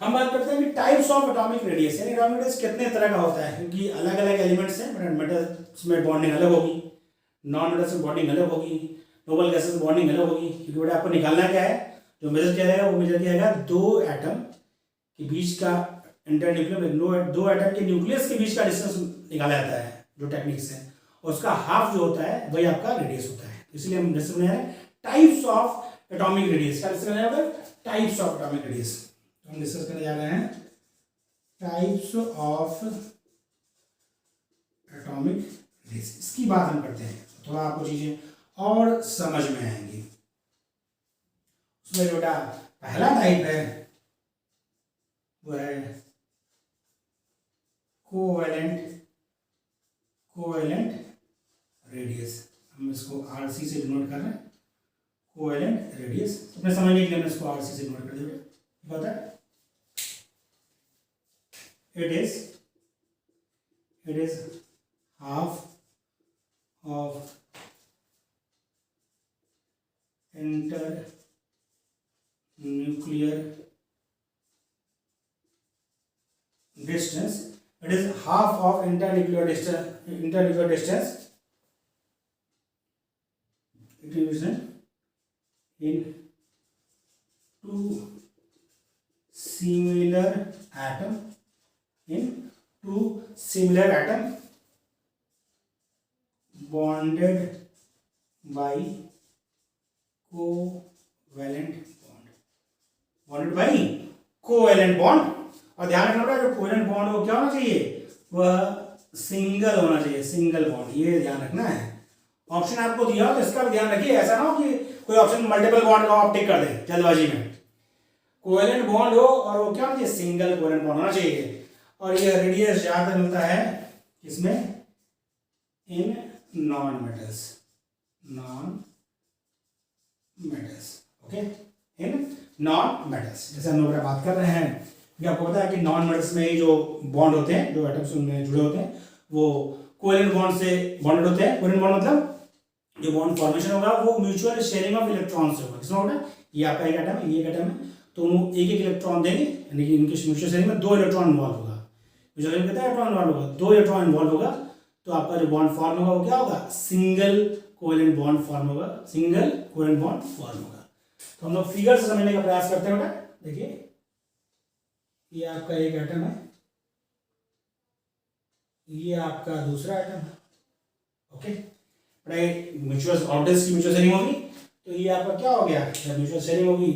हम बात करते हैं कि टाइप्स ऑफ एटॉमिक रेडियस, यानी एटॉमिक रेडियस कितने तरह का होता है, क्योंकि अलग अलग एलिमेंट्स हैं। मेटल्स में बॉन्डिंग अलग होगी, नॉन मेटल्स में बॉन्डिंग अलग होगी, नोबल गैसेस में बॉन्डिंग अलग होगी। क्योंकि बेटा आपको निकालना क्या है, जो मेजर किया जाएगा वो मेजर किया जाएगा दो एटम के बीच का इंटर न्यूक्लियर, दो एटम के न्यूक्लियस के बीच का डिस्टेंस निकाला जाता है जो टेक्निक्स है, और उसका हाफ जो होता है वही आपका रेडियस होता है। इसलिए हम डिस्कस करने जा रहे हैं टाइप्स ऑफ एटॉमिक रेडियस। क्या डिस्कस करने जा रहे हैं, टाइप्स ऑफ एटॉमिक रेडियस। तो हम डिस्कस करने जा रहे हैं टाइप्स ऑफ एटॉमिक रेडियस, इसकी बात हम करते हैं, थोड़ा आपको चीजें और समझ में आएंगी। उसमें जो पहला टाइप है वो है कोवेलेंट रेडियस। हम इसको आरसी से डिनोट कर रहे हैं, कोवेलेंट रेडियस। अपने समझने के लिए हमने इसको आरसी से डिनोट कर दिया। पता है it is half of internuclear distance. It is half of internuclear distance division in two similar atom bonded by covalent bond। और ध्यान रखना पड़ेगा जो कोवेलेंट बॉन्ड वो क्या होना चाहिए, वह सिंगल होना चाहिए, सिंगल बॉन्ड, ये ध्यान रखना है। ऑप्शन आपको दिया हो तो इसका भी ध्यान रखिए, ऐसा ना हो कि कोई ऑप्शन मल्टीपल बॉन्ड का आप टिक कर दें जल्दबाजी में। कोवेलेंट बॉन्ड हो और वो क्या होना चाहिए, सिंगल कोवेलेंट बॉन्ड होना चाहिए। और ये रेडियस ज्यादा मिलता है किसमें, in non metals, okay, in non metals. जैसे हम लोग बात कर रहे हैं कि आपको पता है कि नॉन मेटल्स में जो बॉन्ड होते हैं, जो एटम्स उनमें जुड़े होते हैं, वो कोवेलेंट बॉन्ड से बॉन्डेड होते हैं। कोवेलेंट बॉन्ड मतलब जो बॉन्ड फॉर्मेशन होगा वो म्यूचुअल शेयरिंग ऑफ इलेक्ट्रॉन्स से होगा। किसमें होगा, ये आपका एक एटम है, ये एक एटम है, तो एक एक इलेक्ट्रॉन देंगे, यानी कि इनके म्यूचुअल शेयरिंग में दो इलेक्ट्रॉन इन्वॉल्व होगा। म्यूचुअल शेयरिंग कितना इलेक्ट्रॉन इन्वॉल्व होगा, दो इलेक्ट्रॉन इन्वॉल्व होगा, तो आपका जो बॉन्ड फॉर्म होगा वो क्या होगा, सिंगल कोवेलेंट बॉन्ड फॉर्म होगा, सिंगल कोवेलेंट बॉन्ड फॉर्म होगा। तो हम लोग फिगर से समझने का प्रयास करते हैं बेटा। देखिए ये आपका एक एटम है, ये आपका दूसरा एटम है, ओके। म्यूचुअल ऑर्बिटल्स की म्यूचुअल शेयरिंग होगी, तो ये आपका क्या हो गया, जब म्यूचुअल शेयरिंग होगी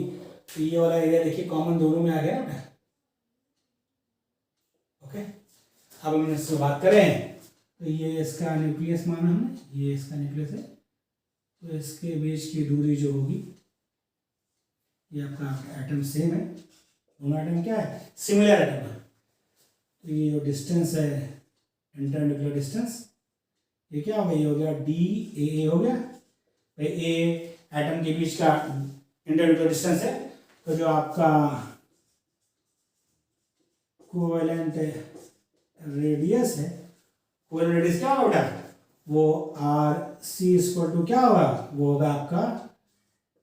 तो ये वाला एरिया देखिए कॉमन दोनों में आ गया ना, ओके। अब हम इससे बात करें तो ये इसका न्यूक्लियस माना हमने, ये इसका न्यूक्लियस है, तो इसके बीच की दूरी जो होगी, ये आपका एटम सेम है, दोनों एटम क्या है, सिमिलर एटम है। तो ये जो डिस्टेंस है इंटर न्यूक्लियर डिस्टेंस, ये क्या हो गया, ये हो गया डी ए हो गया भाई, ए एटम के बीच का इंटर न्यूक्लियर डिस्टेंस है। तो जो आपका कोवेलेंट रेडियस है, कोवेलेंट रेडियस क्या होगा बेटा, वो आर सी इक्वल टू क्या होगा, वो होगा आपका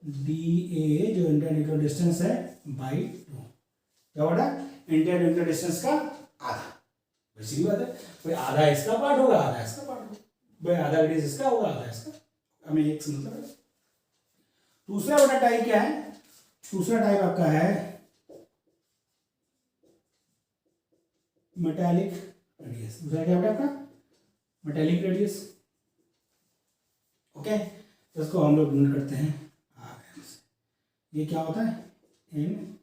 डी ए जो इंटर न्यूक्लियर डिस्टेंस है बाई 2, क्या होगा इंटर न्यूक्लियर डिस्टेंस का आधा, वैसी भी बात है, भाई आधा इसका पार्ट होगा आधा इसका पार्ट होगा, भाई आधा रेडियस इसका होगा आधा इसका, हमें एक मतलब है। दूसरा वाला टाइप क्या है, दूसरा टाइप आपका है मेटालिक रेडियस। दूसरा क्या होगा आपका मेटालिक रेडियस। ओके, तो इसको हम लोग नोट करते हैं RM से। ये क्या होता है इन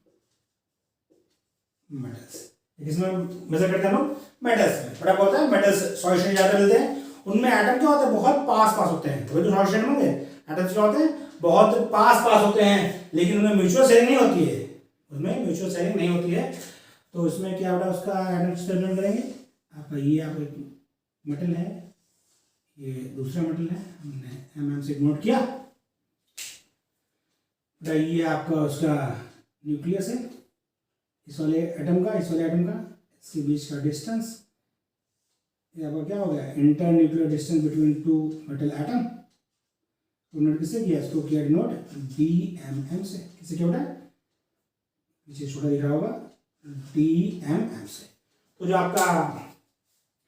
मेटल्स, इसमें मेजर करते हैं हम लोग मेटल्स में। बड़ा होता है मेटल्स सॉल्यूशन ज्यादा मिलते हैं, उनमें एटम क्या होता है बहुत पास पास होते हैं, तो सॉल्यूशन होंगे एटम्स क्या होते हैं बहुत पास पास होते हैं, लेकिन उनमें म्यूचुअल शेयरिंग नहीं होती है, उसमें म्यूचुअल शेयरिंग नहीं होती है। तो इसमें क्या होगा उसका एटम स्टेटमेंट करेंगे आप, ये आप मेटल है, ये दूसरा मेटल है, हमने MM से नोट किया। ये आपका उसका न्यूक्लियस है, इस वाले एटम का इस वाले एटम का, इसके बीच का डिस्टेंस, ये आपका क्या हो गया inter nuclear distance between two metal atom. तो नोट किससे किया, इसको किया नोट DMM से। किससे क्या होता है, पीछे छोटा दिख रहा होगा DMM से। तो जो आपका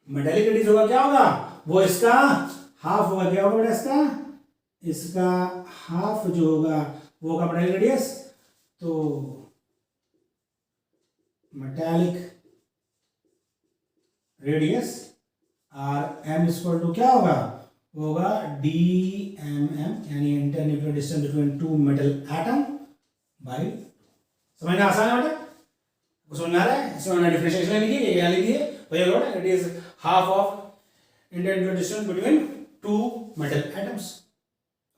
मेटालिक रेडियस होगा क्या होगा, वो इसका हाफ होगा, क्या होगा बेटा इसका, इसका हाफ जो होगा वो होगा मेटालिक रेडियस। तो metallic radius RM equal to क्या होगा, वो होगा DMM, यानी inter nuclear distance between two metal atom by. समझना आसान है बेटा, समझ आ रहा है, इसमें डिफरेंशिएशन लिखिए, क्या लिखिए भैया load, it is half of inter nuclear distance between two metal atoms.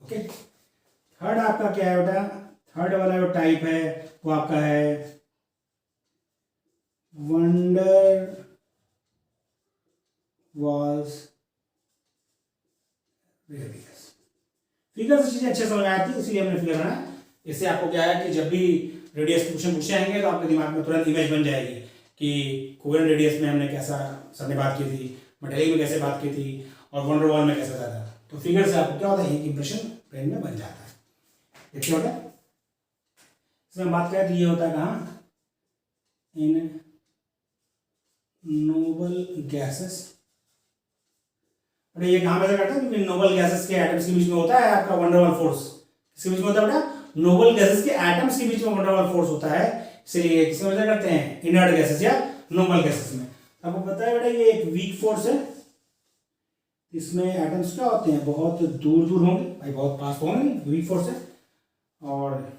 Okay, third आपका क्या है बेटा, थर्ड वाला जो टाइप है वो आपका है वंडर वाल्स रेडियस। फिगर से चीजें अच्छे समझ आती है, इसलिए हमने फिगर बनाया। इससे आपको क्या है कि जब भी रेडियस क्वेश्चन पूछे आएंगे तो आपके दिमाग में तुरंत इमेज बन जाएगी कि कोवेलेंट रेडियस में हमने कैसा सर ने बात की थी, मेटालिक में कैसे बात की थी, और वंडर वॉल में कैसे था। तो फिगर से आपको क्या होता है, एक इंप्रेशन ब्रेन में बन जाता है। ये क्या होता है, इसमें बात करें तो ये होता है कहाँ, इन नोबल गैसेस। अरे ये कहाँ पे करता है, क्योंकि नोबल गैसेस के एटम्स के बीच में होता है आपका वंडरवॉल फोर्स। किसके बीच में होता है बेटा, नोबल गैसेस के एटम्स के बीच में वंडरवॉल फोर्स होता है, इसलिए किसमें मेजर करते हैं, इनर्ट गैसेस या नोबल गैसेस में। आपको पता है बेटा ये एक वीक फोर्स है, इसमें एटम्स क्या होते हैं बहुत दूर दूर होंगे, भाई बहुत पास होंगे, वीक फोर्स है। और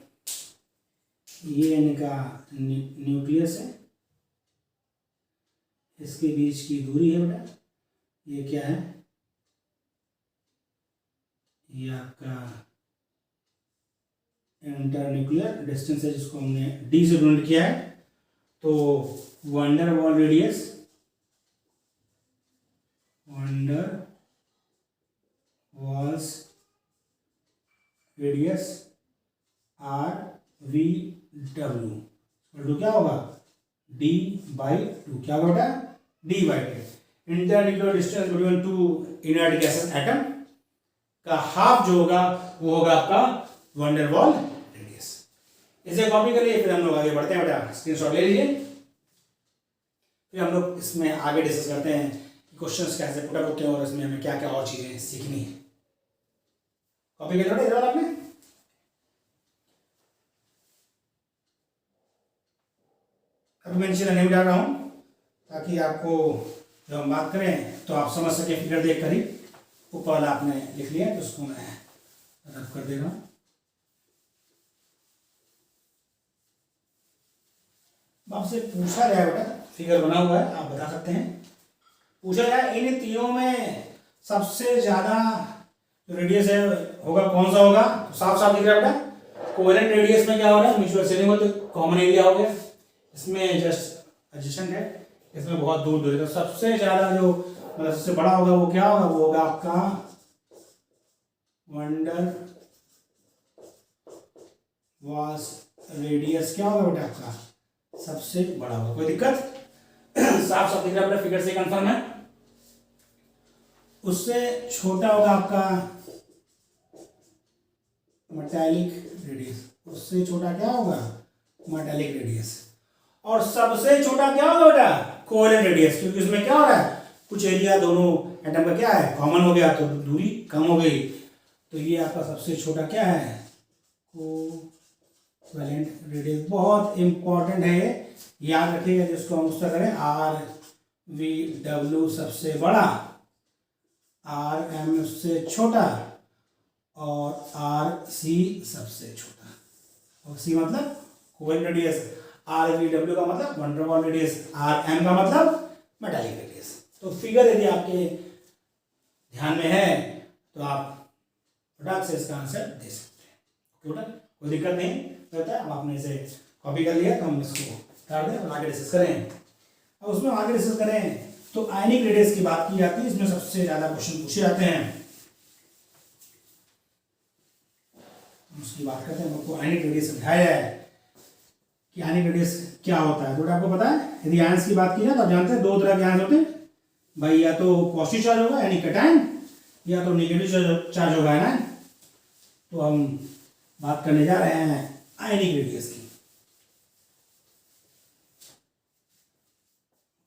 ये इनका न्यूक्लियस है, इसके बीच की दूरी है बेटा, ये क्या है, ये आपका इंटर न्यूक्लियर डिस्टेंस है, जिसको हमने D से डिनोट किया है। तो wonder wall radius, wonder walls radius RVW क्या होगा, D/2। क्या होगा बेटा, D/2। Inter nuclear distance between to inert gases atom का हाफ जो होगा वो होगा आपका वंडर वॉल रेडियस। इसे कॉपी कर लिए, फिर हम लोग आगे बढ़ते हैं बेटा, स्क्रीनशॉट ले लीजिए। फिर हम लोग इसमें आगे डिस्कस करते हैं कि क्वेश्चंस कैसे पुटअप होते हैं और इसमें हमें क्या क्या और चीजें सीखनी है। कॉपी कर लिया आपने, अभी मैं नीचे नहीं डाल रहा हूं ताकि आपको जब हम बात करें तो आप समझ सके, फिगर देख कर ही। ऊपर वाला आपने लिख लिया तो उसको मैं रब कर दे रहा हूं। आपसे पूछा जाए बेटा, फिगर बना हुआ है आप बता सकते हैं, पूछा जाए इन तीनों में सबसे ज्यादा जो रेडियस है होगा कौन सा होगा, साफ साफ दिख रहा है बेटा। कोवेलेंट रेडियस में क्या हो रहा है, म्यूचुअल शेयरिंग हो, तो कॉमन एरिया हो गया, इसमें जस्ट एडजेसेंट है, इसमें बहुत दूर दूर है। तो सबसे ज्यादा जो सबसे बड़ा होगा वो क्या होगा, वो होगा आपका वंडर वॉल्स रेडियस। क्या होगा बेटा आपका सबसे बड़ा होगा, कोई दिक्कत, साफ साफ दिख रहा है फिगर से कंफर्म है। उससे छोटा होगा आपका मेटालिक रेडियस, उससे छोटा क्या होगा मेटालिक रेडियस, और सबसे छोटा क्या होगा बेटा कोवेलेंट रेडियस, क्योंकि उसमें क्या हो रहा है, कुछ एरिया दोनों एटम का क्या है, कॉमन हो गया, तो दूरी कम हो गई। तो ये आपका सबसे छोटा क्या है, कोवेलेंट रेडियस। बहुत इंपॉर्टेंट है ये, याद रखिएगा। जिसको हम उसका करें RVW सबसे बड़ा, RM से छोटा और RC सबसे छोटा। और C मतलब कोवेलेंट रेडियस, RVW का मतलब वन ड्रॉप रेडियस, RM का मतलब मेटालिक रेडियस। तो फिगर यदि आपके ध्यान में है तो आप फटाक से इसका आंसर दे सकते हैं। टोटल कोई दिक्कत नहीं रहता है। अब आपने इसे कॉपी कर लिया तो हम इसको काट दें और आगे डिस्कस करें। अब उसमें आगे डिस्कस करें तो आयनिक रेडियस की बात की जाती है, इसमें सबसे ज्यादा क्वेश्चन पूछे जाते हैं। उसकी बात करते हैं, आपको आयनिक रेडियस समझाया है कि आयनिक रेडियस क्या होता है। तो आपको पता है, यदि आयंस की बात की जाए तो आप जानते हैं दो तरह के आयंस होते हैं भाई, या तो पॉजिटिव चार्ज होगा यानी कैटायन, या तो नेगेटिव चार्ज होगा है ना। तो हम बात करने जा रहे हैं आयनिक रेडियस की।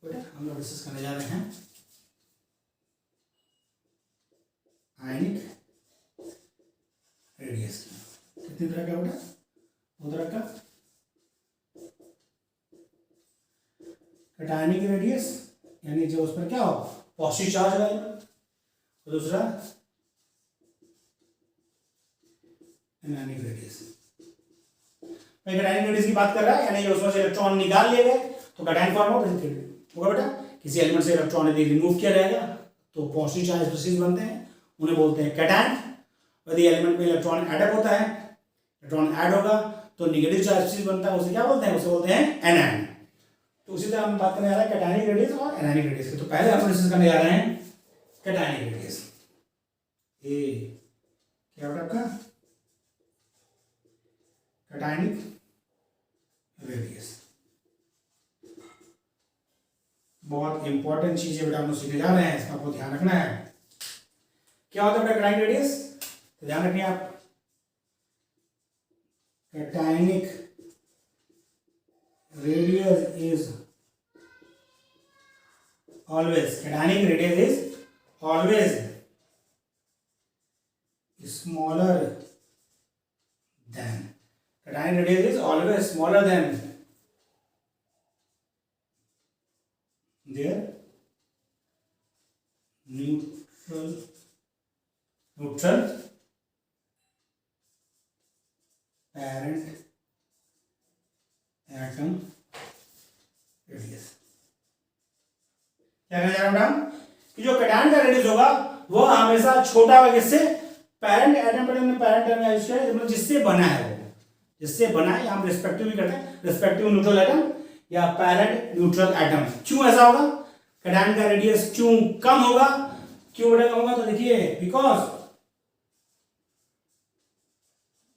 हम लोग डिस्कस करने जा रहे हैं आयनिक रेडियस की। कितनी तरह का बेटा, दो तरह का, कैटायनिक रेडियस यानी जो उस पर क्या हो, पॉजिटिव चार्ज है, और दूसरा एनायनिक रेडियस। कैटायनिक रेडियस की बात कर रहा है यानी उसमें से इलेक्ट्रॉन निकाल लिए गए तो कैटायन फॉर्म होगा बेटा। किसी एलिमेंट से इलेक्ट्रॉन यदि रिमूव किया जाएगा तो पॉजिटिव चार्ज स्पीशीज बनते हैं, उन्हें बोलते हैं कैटायन। यदि एलिमेंट में इलेक्ट्रॉन एड होता है, इलेक्ट्रॉन ऐड होगा तो नेगेटिव चार्ज स्पीशीज बनता है, उसे क्या बोलते हैं, उसे बोलते हैं एनायन। तो उसी तरह हम बात करने जा रहे हैं कैटायनिक रेडियस और एनायनिक रेडियस की। तो पहले हम डिस्कस करने जा रहे हैं कैटायनिक रेडियस। ये क्या होगा आपका, कैटायनिक रेडियस। बहुत इंपॉर्टेंट चीज है बेटा, हम लोग सीखने जा रहे हैं, इसका आपको ध्यान रखना है। क्या होता है बेटा कैटायनिक रेडियस, तो ध्यान रखिए आप, cationic radius is always, cationic radius is always smaller than, cationic radius is always smaller than their neutral parent atom radius. क्या कहना चाह रहा हूं कि जो कैटायन का रेडियस होगा वो हमेशा छोटा होगा, किससे, parent atom. Parent term use किया है, मतलब जिससे बना है, वो जिससे बना है, हम रिस्पेक्टिव भी करते हैं, रिस्पेक्टिव न्यूट्रल एटम या पेरेंट न्यूट्रल एटम। क्यों ऐसा होगा, कैटायन का रेडियस क्यों कम होगा, क्यों बड़ा कम होगा, तो देखिए बिकॉज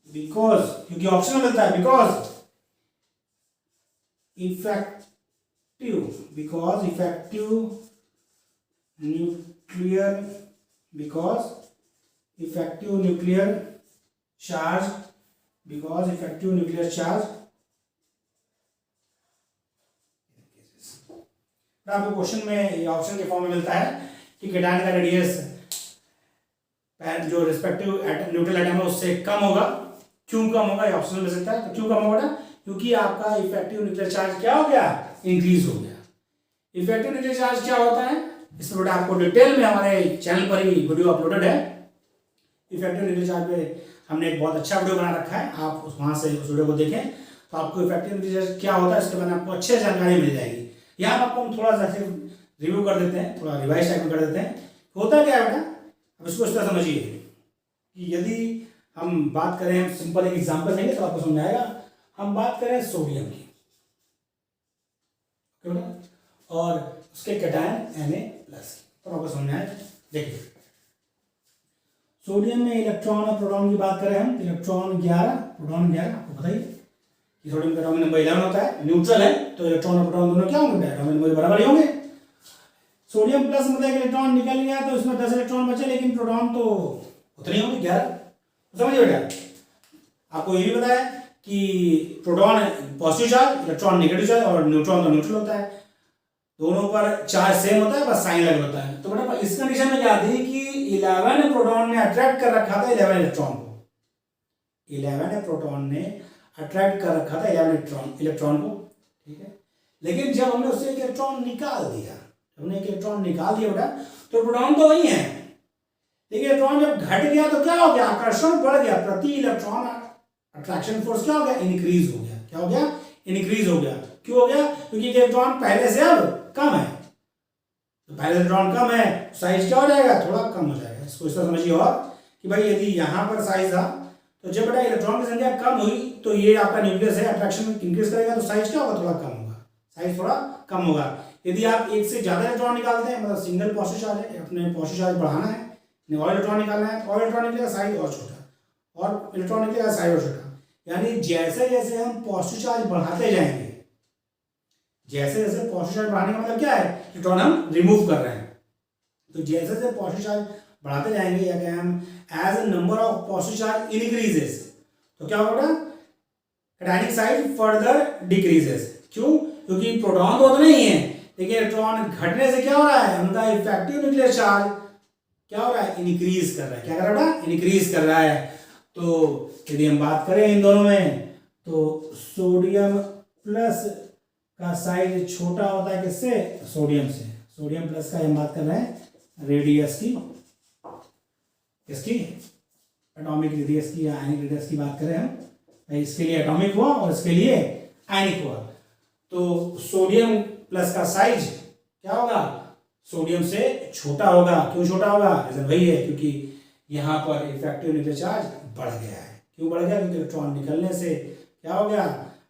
क्योंकि ऑप्शन में मिलता है, बिकॉज effective nuclear charge, आपको क्वेश्चन में ऑप्शन के फॉर्म में मिलता है कि कैटायन का रेडियस जो रिस्पेक्टिव न्यूट्रल एटम है उससे कम होगा। क्यों कम होगा, ये ऑप्शन मिल सकता है। तो क्यों कम होगा, क्योंकि आपका इफेक्टिव न्यूक्लियर चार्ज क्या हो गया, इंक्रीज हो गया। इफेक्टिव न्यूक्लियर चार्ज क्या होता है, इस पर आपको डिटेल में हमारे चैनल पर ही वीडियो अपलोडेड है। इफेक्टिव न्यूक्लियर चार्ज पे हमने एक बहुत अच्छा वीडियो बना रखा है, आप वहां से उस वीडियो को देखें तो आपको इफेक्टिव न्यूक्लियर चार्ज क्या होता है इसके बारे में आपको अच्छी जानकारी मिल जाएगी। यहाँ पर आपको हम थोड़ा सा रिव्यू कर देते हैं, थोड़ा रिवाइज टाइप में कर देते हैं। होता क्या है बेटा, अब इसको इस तरह समझिए कि यदि हम बात करें, हम सिंपल एक एग्जाम्पल देंगे तो आपको समझ आएगा। हम बात करें सोडियम की, और उसके कैटायन Na+, तो आपको समझ आए। देखिए सोडियम में इलेक्ट्रॉन और प्रोटॉन की बात करें हम, इलेक्ट्रॉन 11 प्रोटॉन 11। आपको पता ही कि सोडियम का एटॉमिक नंबर 11 होता है, न्यूट्रल है, तो इलेक्ट्रॉन और प्रोटॉन दोनों क्या होंगे, एटॉमिक नंबर बराबर ही होंगे। सोडियम प्लस मतलब इलेक्ट्रॉन निकल गया तो उसमें 10 इलेक्ट्रॉन बचे, लेकिन प्रोटॉन तो उतने होंगे 11। समझिए बेटा, आपको ये भी पता है कि proton positive charge, electron negative charge, और न्यूट्रॉन तो न्यूट्रल होता है। दोनों पर चार्ज सेम होता है, बस साइन अलग होता है। तो बेटा इस कंडीशन में क्या थी कि 11 प्रोटॉन ने अट्रैक्ट कर रखा था 11 इलेक्ट्रॉन को, 11 प्रोटॉन ने अट्रैक्ट कर रखा था 11 इलेक्ट्रॉन को, ठीक है। लेकिन जब हमने उससे एक इलेक्ट्रॉन निकाल दिया, हमने एक इलेक्ट्रॉन निकाल दिया बेटा, तो प्रोटॉन तो वही है, लेकिन इलेक्ट्रॉन जब घट गया तो क्या हो गया, आकर्षण बढ़ गया, प्रति इलेक्ट्रॉन अट्रैक्शन फोर्स क्या हो गया, इंक्रीज हो गया। क्या हो गया, इंक्रीज हो गया। क्यों हो गया, क्योंकि इलेक्ट्रॉन पहले से अब कम है, तो पहले इलेक्ट्रॉन कम है, साइज क्या हो जाएगा, थोड़ा कम हो जाएगा। इसको इस तरह समझिए और कि भाई यदि यहाँ पर साइज था, तो जब बेटा इलेक्ट्रॉन की संख्या कम हुई तो ये आपका न्यूक्लियस है, अट्रैक्शन इंक्रीज करेगा, तो साइज क्या होगा, थोड़ा कम होगा, साइज थोड़ा कम होगा। यदि आप एक से ज्यादा इलेक्ट्रॉन निकालते हैं, मतलब सिंगल पॉजिटिव चार्ज है, अपने पॉजिटिव चार्ज बढ़ाना है, और इलेक्ट्रॉन निकालना है, और इलेक्ट्रॉन निकलेगा साइज और छोटा, और इलेक्ट्रॉन निकलेगा साइज और छोटा। यानी जैसे जैसे हम पॉजिटिव चार्ज बढ़ाते जाएंगे, जैसे जैसे पॉजिटिव चार्ज बढ़ाने का मतलब क्या है, इलेक्ट्रॉन हम रिमूव कर रहे हैं, तो जैसे जैसे पॉजिटिव चार्ज बढ़ाते जाएंगे, या कहें हम as the number of positive charge increases, तो क्या होगा, कैटायनिक साइज फर्दर डिक्रीजेस। क्यों, क्योंकि प्रोटॉन तो उतने ही है, लेकिन इलेक्ट्रॉन घटने से क्या हो रहा है, उनका इफेक्टिव न्यूक्लियर चार्ज क्या हो रहा है, इंक्रीज कर रहा है। क्या कर रहा है, इंक्रीज कर रहा है। तो यदि हम बात करें इन दोनों में, तो सोडियम प्लस का साइज छोटा होता है किससे, सोडियम से। सोडियम प्लस का हम बात कर रहे हैं रेडियस की, इसकी एटॉमिक रेडियस की या आयनिक रेडियस की बात करें हम, इसके लिए एटॉमिक हुआ और इसके लिए आयनिक हुआ। तो सोडियम प्लस का साइज क्या होगा, सोडियम से छोटा होगा। क्यों छोटा होगा, रीजन वही है, क्योंकि यहाँ पर इफेक्टिव न्यूक्लियर चार्ज बढ़ गया है। क्यों बढ़ गया, क्योंकि इलेक्ट्रॉन निकलने से क्या हो गया,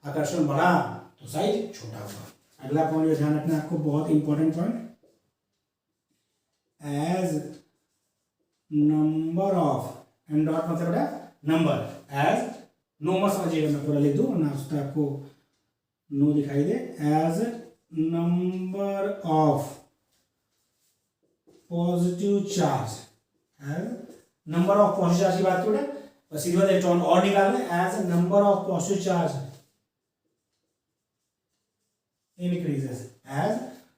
आकर्षण बढ़ा, तो साइज छोटा हुआ। अगला पॉइंट जो ध्यान रखना है आपको, बहुत important point, as number of, M dot मतलब है नंबर, एज नो मत समझिएगा, मैं पूरा लिख दूँ ना, उसका आपको नो दिखाई दे, as number of positive charge, as number of positive charge की बात करें, बस सीधी बात इलेक्ट्रॉन और निकालना, as number of positive charge increases, as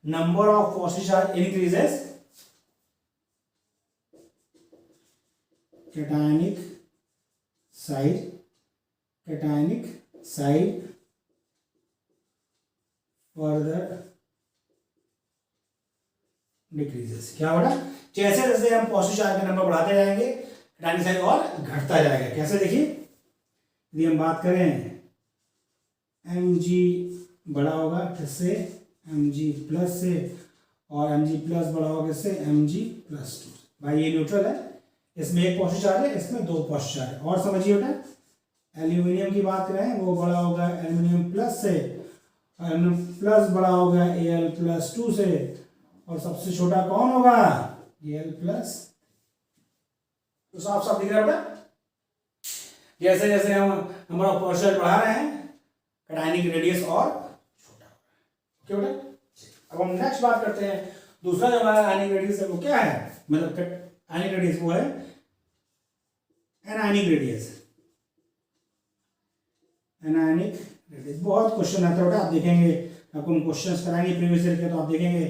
number of positive charge increases, cationic side further decreases। क्या होगा, जैसे जैसे हम पॉजिटिव चार्ज का नंबर बढ़ाते जाएंगे, cationic साइड और घटता जाएगा। कैसे, देखिए यदि हम बात करें Mg बड़ा होगा किससे, Mg प्लस से, और Mg प्लस बड़ा होगा किससे, Mg+2। भाई ये न्यूट्रल है, इसमें एक पॉजिटिव चार्ज है, इसमें दो पॉजिटिव चार्ज है। और समझिए बेटा एल्यूमिनियम की बात करें, वो बड़ा होगा एल्यूमिनियम प्लस से, और एल्यूमिनियम प्लस बड़ा होगा Al+2 से, और सबसे छोटा कौन होगा, Al+। तो साफ साफ दिख रहा है बेटा, जैसे जैसे हम नंबर ऑफ पॉजिटिव चार्ज बढ़ा रहे हैं, कैटायनिक रेडियस और छोटा होगा। ओके बेटा, अब हम नेक्स्ट बात करते हैं, दूसरा जो हमारा आयनिक रेडियस है वो क्या है, मतलब आयनिक रेडियस वो है एनायनिक रेडियस। एनायनिक रेडियस बहुत क्वेश्चन आता है बेटा, आप देखेंगे, आपको हम क्वेश्चंस कराएंगे प्रीवियस ईयर के, तो आप देखेंगे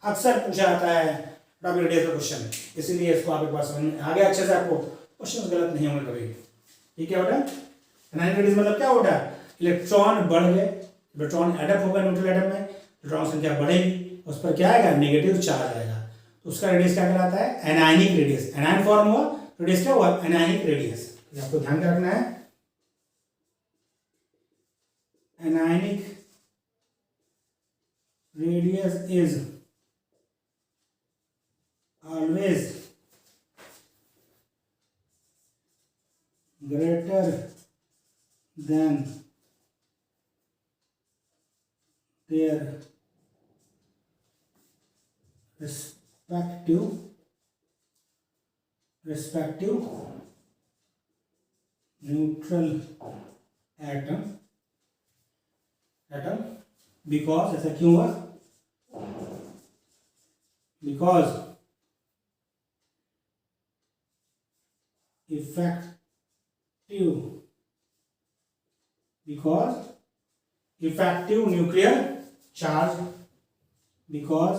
अक्सर पूछा जाता है एटॉमिक रेडियस का क्वेश्चन, इसीलिए इसको आप एक बार समझ में आ गया अच्छे से, आपको क्वेश्चन गलत नहीं होंगे कभी। ठीक है बेटा, एनायनिक रेडियस मतलब क्या होता है, इलेक्ट्रॉन बढ़ गए, इलेक्ट्रॉन एडप होगा न्यूट्रल एटम में, इलेक्ट्रॉन संख्या बढ़ेगी, उस पर क्या आएगा, नेगेटिव चार्ज आएगा, तो उसका रेडियस क्या कहलाता है, एनायनिक रेडियस। एनायन फॉर्म हुआ, रेडियस क्या हुआ, एनायनिक रेडियस। आपको ध्यान रखना है, anionic radius is always greater than their respective neutral atom because, ऐसा क्यों हुआ, because effective nuclear charge because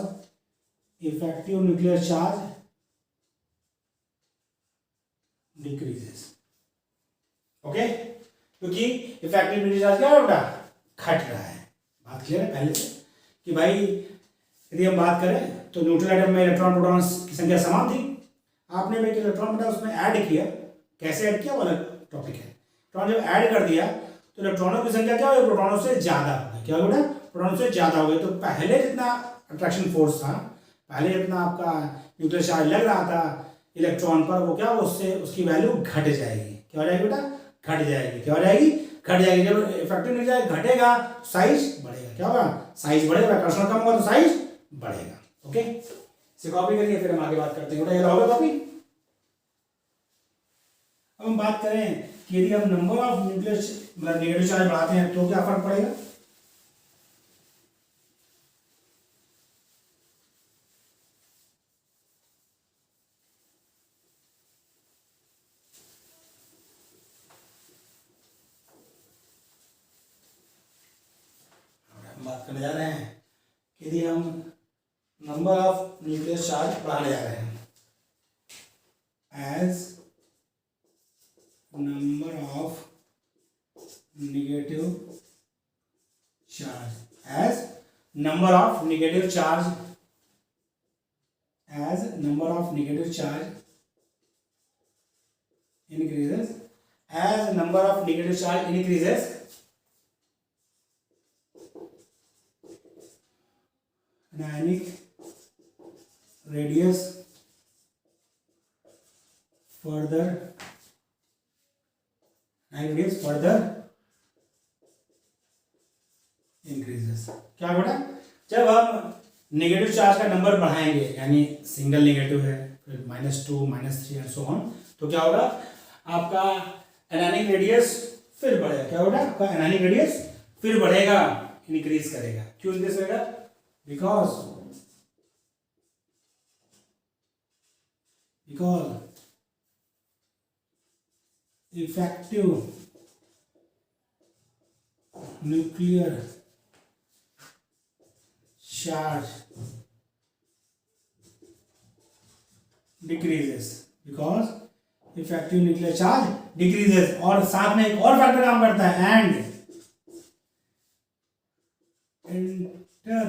effective nuclear charge decreases. Okay, क्योंकि इफेक्टिव न्यूक्लियर चार्ज क्या है बेटा, घट रहा है। बात क्लियर है पहले से कि भाई यदि हम बात करें तो न्यूट्रल एटम में इलेक्ट्रॉन प्रोटॉन्स की संख्या समान थी, आपने एक इलेक्ट्रॉन बेटा उसमें ऐड किया, कैसे ऐड किया वो अलग टॉपिक है। इलेक्ट्रॉन जब ऐड कर दिया तो इलेक्ट्रॉनों की संख्या क्या हुई, प्रोटॉनों से ज्यादा हो गई। क्या हो बेटा, प्रोटॉनों से ज्यादा हो गई। तो पहले जितना अट्रैक्शन फोर्स था, पहले जितना आपका न्यूक्लियर चार्ज लग रहा था इलेक्ट्रॉन पर, वो क्या उससे उसकी वैल्यू घट जाएगी। क्या हो जाएगी बेटा, घट जाएगी। क्या हो जाएगी, घट जाएगी। जब इफेक्टिव न्यूक्लियर चार्ज घटेगा साइज बढ़ेगा। क्या होगा, साइज बढ़ेगा। आकर्षण कम होगा तो साइज बढ़ेगा। ओके, इसे कॉपी करिए, फिर हम आगे बात करते हैं। बेटा ये होगा कॉपी। अब हम बात करें कि यदि हम नंबर ऑफ न्यूक्लियर मतलब नेगेटिव चार्ज बढ़ाते हैं तो क्या फर्क पड़ेगा। हम बात करने जा रहे हैं कि यदि हम नंबर ऑफ न्यूक्लियर चार्ज बढ़ाने जा रहे हैं, as number of negative charge, as number of negative charge, as number of negative charge increases, as number of negative charge increases, ionic radius further increases। क्या बेटा, जब हम नेगेटिव चार्ज का number बढ़ाएंगे, यानी सिंगल नेगेटिव है फिर -2 -3 and so on, तो क्या होगा, आपका एनायनिक रेडियस फिर बढ़ेगा। क्या होगा, आपका एनायनिक रेडियस फिर बढ़ेगा, इंक्रीज करेगा। क्यों इंक्रीज करेगा, because effective nuclear charge decreases, because effective nuclear charge decreases. और साथ में एक और फैक्टर काम करता है, and inter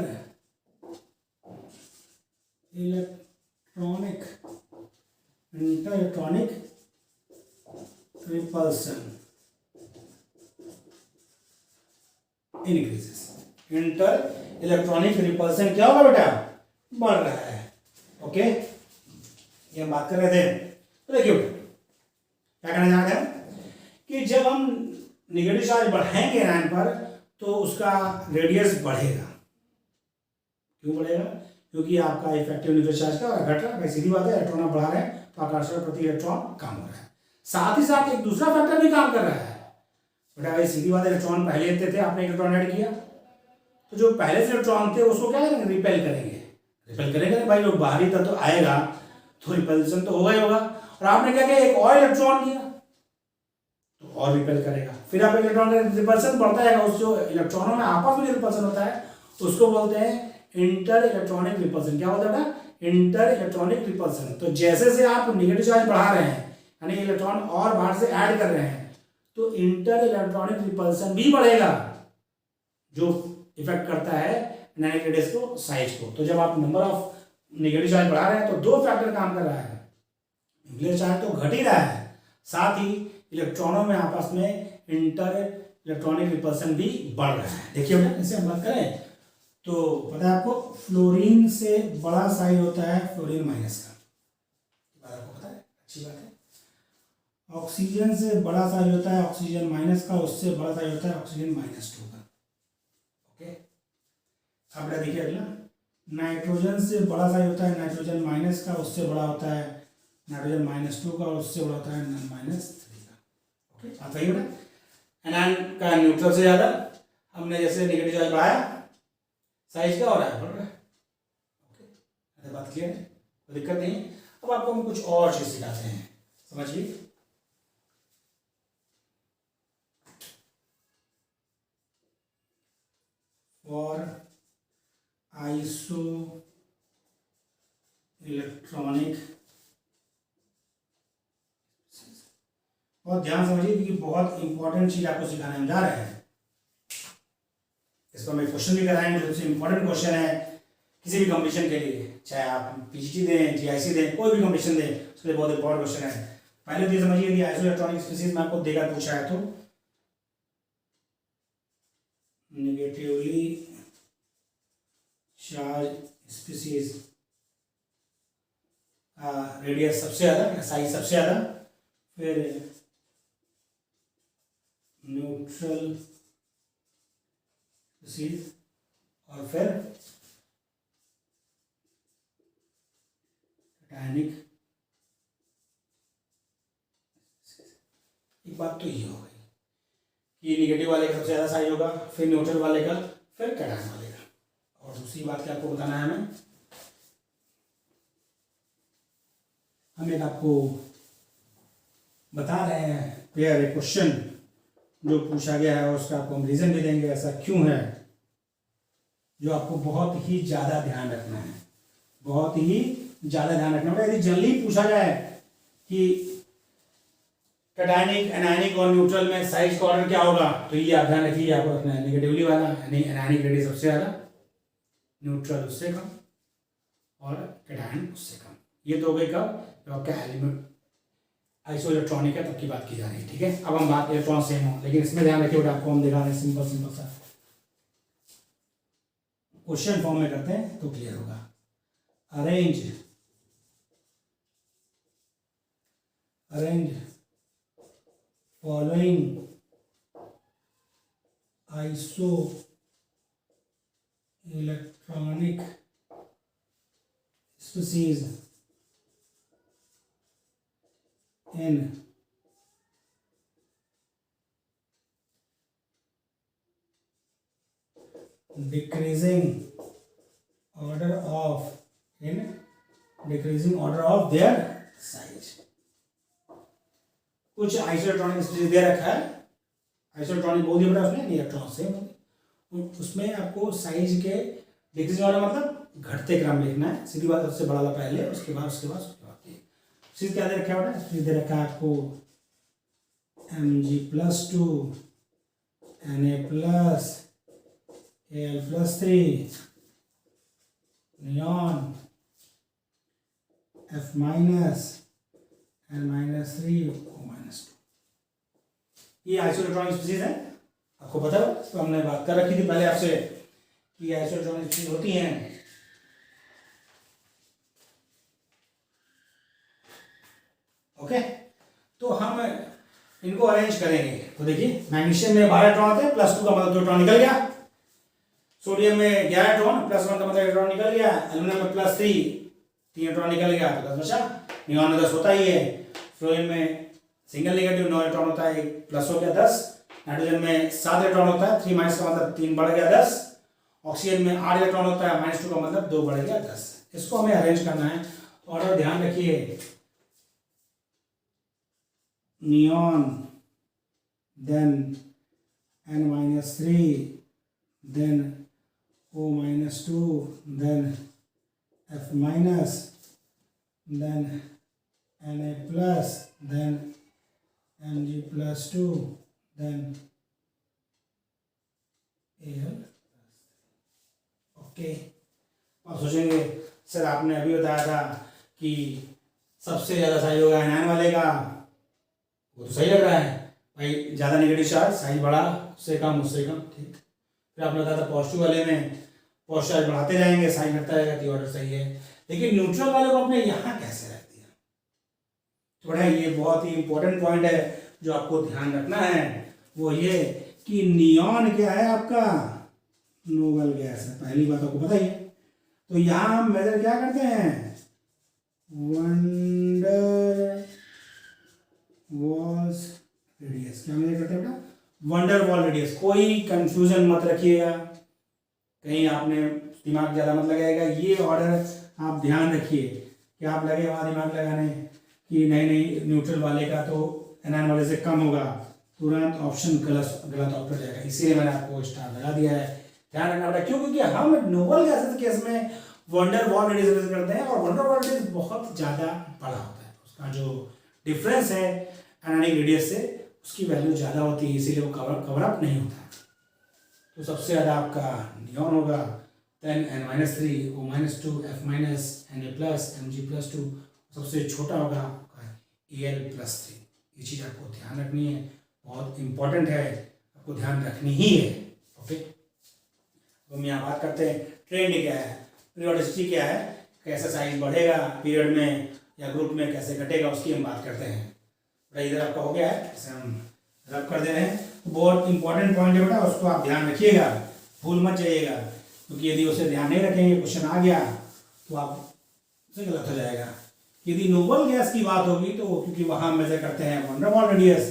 electronic repulsion increases. Inter electronic repulsion क्या होगा बेटा, बढ़ रहा है। ओके, ये हम बात कर रहे थे। तो देखिए क्या कहना चाह रहे हैं कि जब हम नेगेटिव चार्ज बढ़ाएंगे आयन पर तो उसका रेडियस बढ़ेगा। क्यों बढ़ेगा, क्योंकि आपका इफेक्टिव न्यूक्लियर चार्ज क्या घट रहा है। सीधी बात है, इलेक्ट्रॉन बढ़ा रहे हैं तो आकर्षण प्रति इलेक्ट्रॉन कम हो रहा है। साथ ही साथ एक दूसरा फैक्टर भी काम कर रहा है बेटा। भाई सीधी बात है, इलेक्ट्रॉन पहले लेते थे, आपने इलेक्ट्रॉन ऐड किया तो जो पहले से इलेक्ट्रॉन थे उसको क्या करेंगे, रिपेल करेंगे। रिपेल करेंगे भाई, जो बाहरी तत्व आएगा तो रिपल्सन तो होगा ही होगा। और आपने क्या किया, एक और इलेक्ट्रॉन लिया तो और रिपेल करेगा। फिर आप इलेक्ट्रॉन का रिपल्सन बढ़ता जाएगा। उस जो इलेक्ट्रॉनों में आपस में रिपल्सन होता है उसको बोलते हैं इंटर इलेक्ट्रॉनिक रिपल्सन। क्या होता है, इंटर इलेक्ट्रॉनिक रिपल्सन। तो जैसे से आप नेगेटिव चार्ज बढ़ा रहे हैं, यानी इलेक्ट्रॉन और बाहर से ऐड कर रहे हैं, तो इंटर इलेक्ट्रॉनिक रिपल्सन भी बढ़ेगा, जो इफेक्ट करता है एनायनिक रेडियस को, साइज को। तो जब आप नंबर ऑफ नेगेटिव चार्ज बढ़ा रहे हैं तो दो फैक्टर काम कर रहा है। न्यूक्लियर चार्ज तो घट ही रहा है, साथ ही इलेक्ट्रॉनों में आपस में इंटर इलेक्ट्रॉनिक रिपल्सन भी बढ़ रहा है। देखिए इसे हम बात करें तो पता है आपको, फ्लोरीन से बड़ा साइज होता है फ्लोरीन माइनस का, आपको पता है, अच्छी बात है। ऑक्सीजन से बड़ा साइज होता है ऑक्सीजन माइनस का, उससे बड़ा साइज होता है ऑक्सीजन -2 का। ओके, अब देखिए अगला, नाइट्रोजन से बड़ा साइज होता है नाइट्रोजन माइनस का, उससे बड़ा होता है नाइट्रोजन -2 का, और उससे बड़ा होता है -3 का। ओके, आप सही बेटा, एनायन का न्यूट्रल से ज़्यादा। हमने जैसे नेगेटिव चार्ज बढ़ाया, साइज क्या हो रहा है, बढ़ रहा है। ओके, बात क्लियर है, कोई दिक्कत नहीं। अब आपको हम कुछ और चीज़ सिखाते हैं, समझिए। फॉर आइसोटोप इलेक्ट्रॉनिक, और ध्यान समझिए कि बहुत इंपॉर्टेंट चीज आपको सिखाने हम जा रहे हैं। इसको हम एक क्वेश्चन भी कराएंगे, सबसे इंपॉर्टेंट क्वेश्चन है किसी भी कंपटीशन के लिए, चाहे आप पीजीटी दें, जीआईसी दें, कोई भी कंपटीशन दें, उसके लिए बहुत इंपॉर्टेंट क्वेश्चन है। पहले तो ये समझिए कि आइसोइलेक्ट्रॉनिक स्पीशीज में आपको देगा पूछा है तो नेगेटिवली चार्ज स्पीशीज रेडियस सबसे ज्यादा, साइज सबसे ज्यादा, फिर न्यूट्रल स्पीशीज, और फिर कैटायनिक। एक बात तो ये हो गई कि निगेटिव वाले का सबसे ज़्यादा साइज होगा, फिर न्यूट्रल वाले का, फिर कैटायन वाले का। और दूसरी बात क्या आपको बताना है, हम एक आपको बता रहे हैं पेयर क्वेश्चन जो पूछा गया है, और उसका आपको हम रीजन भी देंगे ऐसा क्यों है, जो आपको बहुत ही ज़्यादा ध्यान रखना है, बहुत ही ज़्यादा ध्यान रखना होगा। यदि जल्दी पूछा जाए कि कैटायनिक, एनायनिक और न्यूट्रल में साइज का ऑर्डर क्या होगा, तो ये आप ध्यान रखिए, आपको रखना है नेगेटिवली वाला, यानी एनायनिक रेडियस सबसे ज़्यादा, न्यूट्रल उससे कम, और कैटायन उससे कम। ये तो हो गई कब, जब आपका एलिमेंट आइसोइलेक्ट्रॉनिक है तब की बात की जा रही है, ठीक है। अब हम बात इलेक्ट्रॉन सेम हो, लेकिन इसमें ध्यान रखिए, आपको हम दिखा रहे हैं सिंपल सिंपल सा क्वेश्चन फॉर्म में करते हैं तो क्लियर होगा। Arrange following isoelectronic species in decreasing order of their size। कुछ आइसोइलेक्ट्रॉनिक स्पीशीज दे रखा है, आइसोइलेक्ट्रॉनिक बोल दिया बेटा उसने, इलेक्ट्रॉन से उसमें आपको साइज के डिक्रीजिंग ऑर्डर मतलब घटते क्रम लिखना है, सीधी बात, सबसे बड़ा वाला पहले, उसके बाद चीज क्या दे रखा है बेटा, दे रखा है आपको Mg+2 Na+ Al+3 neon F- N-3 O-2। ये आइसोइलेक्ट्रॉनिक स्पीशीज है, आपको पता है, तो हमने बात कर रखी थी पहले आपसे कि आइसोइलेक्ट्रॉनिक स्पीशीज होती हैं। ओके, तो हम इनको अरेंज करेंगे। तो देखिए, मैग्नीशियम में 12 इलेक्ट्रॉन आते हैं, +2 का मतलब 2 इलेक्ट्रॉन निकल गया, सोडियम में 11 इलेक्ट्रॉन, +1 का मतलब इलेक्ट्रॉन निकल गया, एल्यूमिनियम में +3 3 इलेक्ट्रॉन निकल गया, तो 10 बचा। नियॉन में 10 होता ही है, फ्लोरीन में सिंगल नेगेटिव 9 इलेक्ट्रॉन होता है, 1 प्लस हो गया 10, नाइट्रोजन में 7 इलेक्ट्रॉन होता है, 3 माइनस का मतलब 3 बढ़ गया 10, ऑक्सीजन में 8 इलेक्ट्रॉन होता है, -2 का मतलब 2 बढ़ गया 10। इसको हमें अरेंज करना है, ऑर्डर ध्यान रखिए, neon, then N-3, then O-2, then F-, then Na+, then Mg+2, then Al+। Okay, आप सोचेंगे सर आपने अभी बताया था कि सबसे ज़्यादा साइज होगा एनायन वाले का, वो तो सही लग रहा है भाई, ज़्यादा नेगेटिव चार्ज, साइज बड़ा, उससे कम उससे कम, ठीक। फिर आपने बताया था पॉजिटिव वाले में पॉजिटिव चार्ज बढ़ाते जाएंगे, साइज घटता जाएगा, तो ऑर्डर सही है। लेकिन न्यूट्रल वाले को आपने यहाँ कैसे रख दिया, तो बड़ा ये बहुत ही इंपॉर्टेंट पॉइंट है जो आपको ध्यान रखना है, वो ये कि नियॉन क्या है आपका, नोबल गैस है, पहली बात आपको पता ही है। तो यहाँ हम मेजर क्या करते हैं, वंडर वॉल्स रेडियस, क्या मेजर करते हैं बेटा, वंडर वॉल रेडियस। कोई कंफ्यूजन मत रखिएगा, कहीं आपने दिमाग ज़्यादा मत लगाएगा, ये ऑर्डर आप ध्यान रखिए कि आप लगे वहाँ दिमाग लगाने कि नहीं न्यूट्रल वाले का तो एनायन वाले से कम होगा, तुरंत ऑप्शन गलत ऑप्शन जाएगा। इसीलिए मैंने आपको स्टार लगा दिया है, ध्यान रखना पड़ेगा। क्यों? क्योंकि हम नोबल गैसेस केस में वंडर वॉल रेडियस रिप्रेजेंट करते हैं, और वंडर वॉल रेडियस बहुत ज़्यादा बड़ा होता है, उसका जो डिफरेंस है एनानिक रेडियस से उसकी वैल्यू ज़्यादा होती है, इसीलिए वो कवर अप नहीं होता है। तो सबसे ज़्यादा आपका नियॉन होगा, then N-3, O-2, F-, Na+, Mg+2, सबसे छोटा होगा आपका Al+3। ये चीज़ आपको ध्यान रखनी है, बहुत इंपॉर्टेंट है, आपको ध्यान रखनी ही है। ओके, तो हम यहाँ बात करते हैं ट्रेंड क्या है, पीरियोडिसिटी क्या है, कैसे साइज बढ़ेगा पीरियड में या ग्रुप में, कैसे घटेगा, उसकी हम बात करते हैं। इधर आपका हो गया है, इसे हम रब कर दे रहे हैं। तो बहुत इंपॉर्टेंट पॉइंट है बेटा, उसको आप ध्यान रखिएगा, भूल मत जाइएगा, क्योंकि यदि उसे ध्यान नहीं रखेंगे, क्वेश्चन आ गया तो आप से गलत हो जाएगा। यदि नोबल गैस की बात होगी तो क्योंकि वहां मेजर करते हैं वंडर वॉल रेडियस,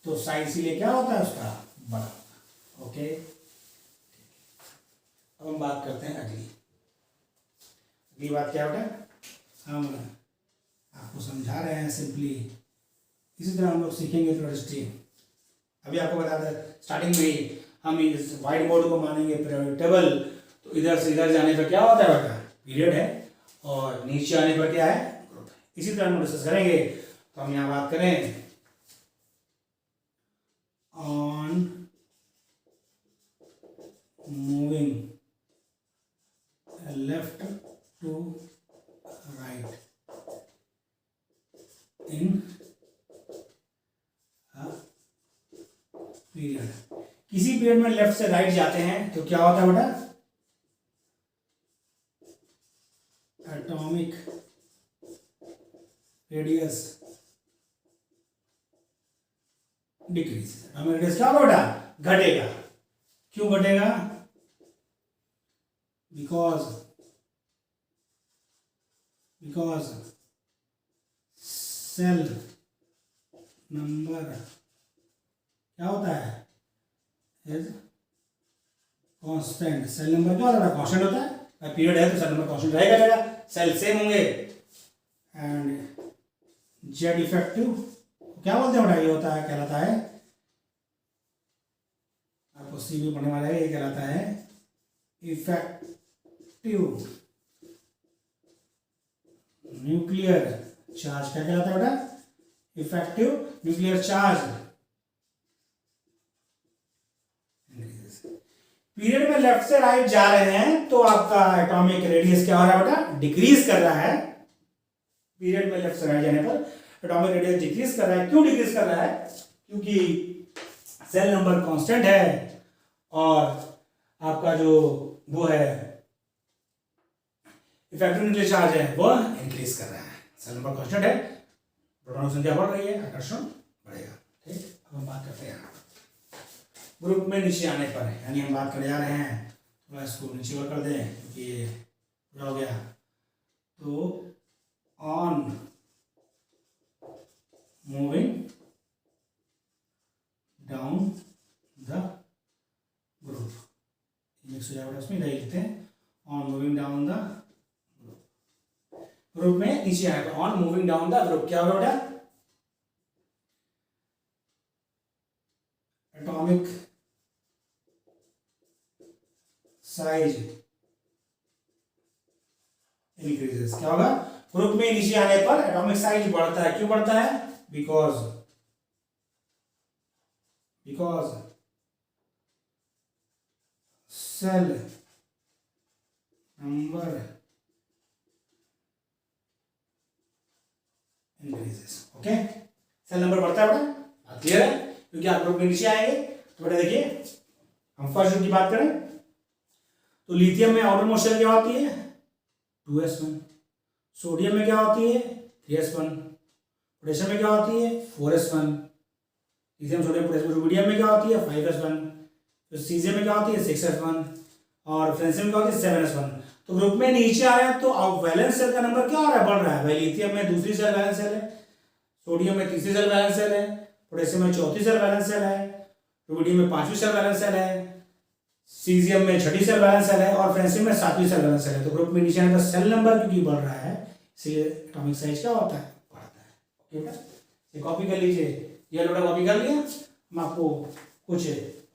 तो साइज इसीलिए क्या होता है उसका बड़ा होता है। ओके, अब हम बात करते हैं अगली बात क्या बेटा, हम आपको समझा रहे हैं सिंपली, इसी तरह हम लोग सीखेंगे पीरियोडिसिटी। अभी आपको बता दें स्टार्टिंग में ही हम इस व्हाइट बोर्ड को मानेंगे टेबल, तो इधर से इधर जाने पर क्या होता है बेटा, पीरियड है, और नीचे आने पर क्या है, ग्रुप है। इसी तरह हम डिस्कस करेंगे। तो हम यहाँ बात करें on moving left to right in period. किसी पीरियड में लेफ्ट से राइट जाते हैं तो क्या होता है बेटा, atomic radius decreases. Atomic radius क्या होगा बेटा, घटेगा। क्यों घटेगा, बिकॉज सेल नंबर क्या होता है, इज कांस्टेंट। सेल नंबर क्या होता है, कांस्टेंट होता है, पीरियड है तो सेल नंबर कांस्टेंट रहेगा, सेल सेम होंगे। एंड जेड इफेक्टिव क्या बोलते हैं बेटा, ये होता है, कहलाता है, आपको सी भी पढ़ने वाला है, ये कहलाता है इफेक्टिव न्यूक्लियर चार्ज। क्या कहलाता है बेटा, इफेक्टिव न्यूक्लियर चार्ज। पीरियड में लेफ्ट से राइट जा रहे हैं तो आपका एटॉमिक रेडियस क्या हो रहा है बेटा, डिक्रीज कर रहा है। पीरियड में लेफ्ट से राइट जाने पर एटॉमिक रेडियस डिक्रीज कर रहा है। क्यों डिक्रीज कर रहा है, क्योंकि सेल नंबर कांस्टेंट है और आपका जो वो है इफेक्टिव न्यूक्लियर चार्ज है वो इंक्रीज कर रहा है। सेल नंबर कांस्टेंट है, प्रोटॉन की संख्या बढ़ रही है, आकर्षण बढ़ेगा। ठीक, अब हम बात करते हैं ग्रुप में नीचे आने पर, यानी हम बात करने जा रहे हैं, थोड़ा इसको नीचे और कर दें क्योंकि ये पूरा हो गया। तो on moving down the group, mix हो जाएगा उसमें, नहीं लिखते हैं on moving down the group में नीचे आने पर, on moving down the group क्या होगा बेटा, एटॉमिक साइज इंक्रीजेस। क्या होगा, ग्रुप में नीचे आने पर एटॉमिक साइज बढ़ता है। क्यों बढ़ता है, because shell number increases. Okay, shell number बढ़ता है बेटा, क्लियर है, क्योंकि आप ग्रुप में नीचे आएंगे। तो बेटा देखिए, हम फर्स्ट ग्रुप की बात करें तो लिथियम में आउटर मोस्ट शेल क्या होती है, 2s1। सोडियम में क्या होती है, 3s1। पोटेशियम में क्या होती है, 4s1। Lithium sodium potassium rubidium में क्या होती है, 5s1। तो सीजियम में क्या होती है, 6s1। और फ्रेंसियम में क्या होती है, 7s1। तो ग्रुप में नीचे आ रहे हैं तो अब वैलेंस सेल का नंबर क्या हो रहा है, बढ़ रहा है। भाई लिथियम में दूसरी सेल वैलेंस सेल है, सोडियम में तीसरी सेल वैलेंस सेल है, पोटेशियम में चौथी सेल वैलेंस सेल है, रुबिडियम में पांचवी सेल वैलेंस सेल है, सीजियम में छठी सेल वैलेंस सेल है, और फ्रेंसियम में सातवीं सेल वैलेंस सेल है। तो ग्रुप में नीचे आने का सेल नंबर क्योंकि बढ़ रहा है, इसलिए एटॉमिक साइज क्या होता है, बढ़ता है। ओके बेटा, ये कॉपी कर लीजिए, ये लोटा कॉपी कर लिया। हम आपको कुछ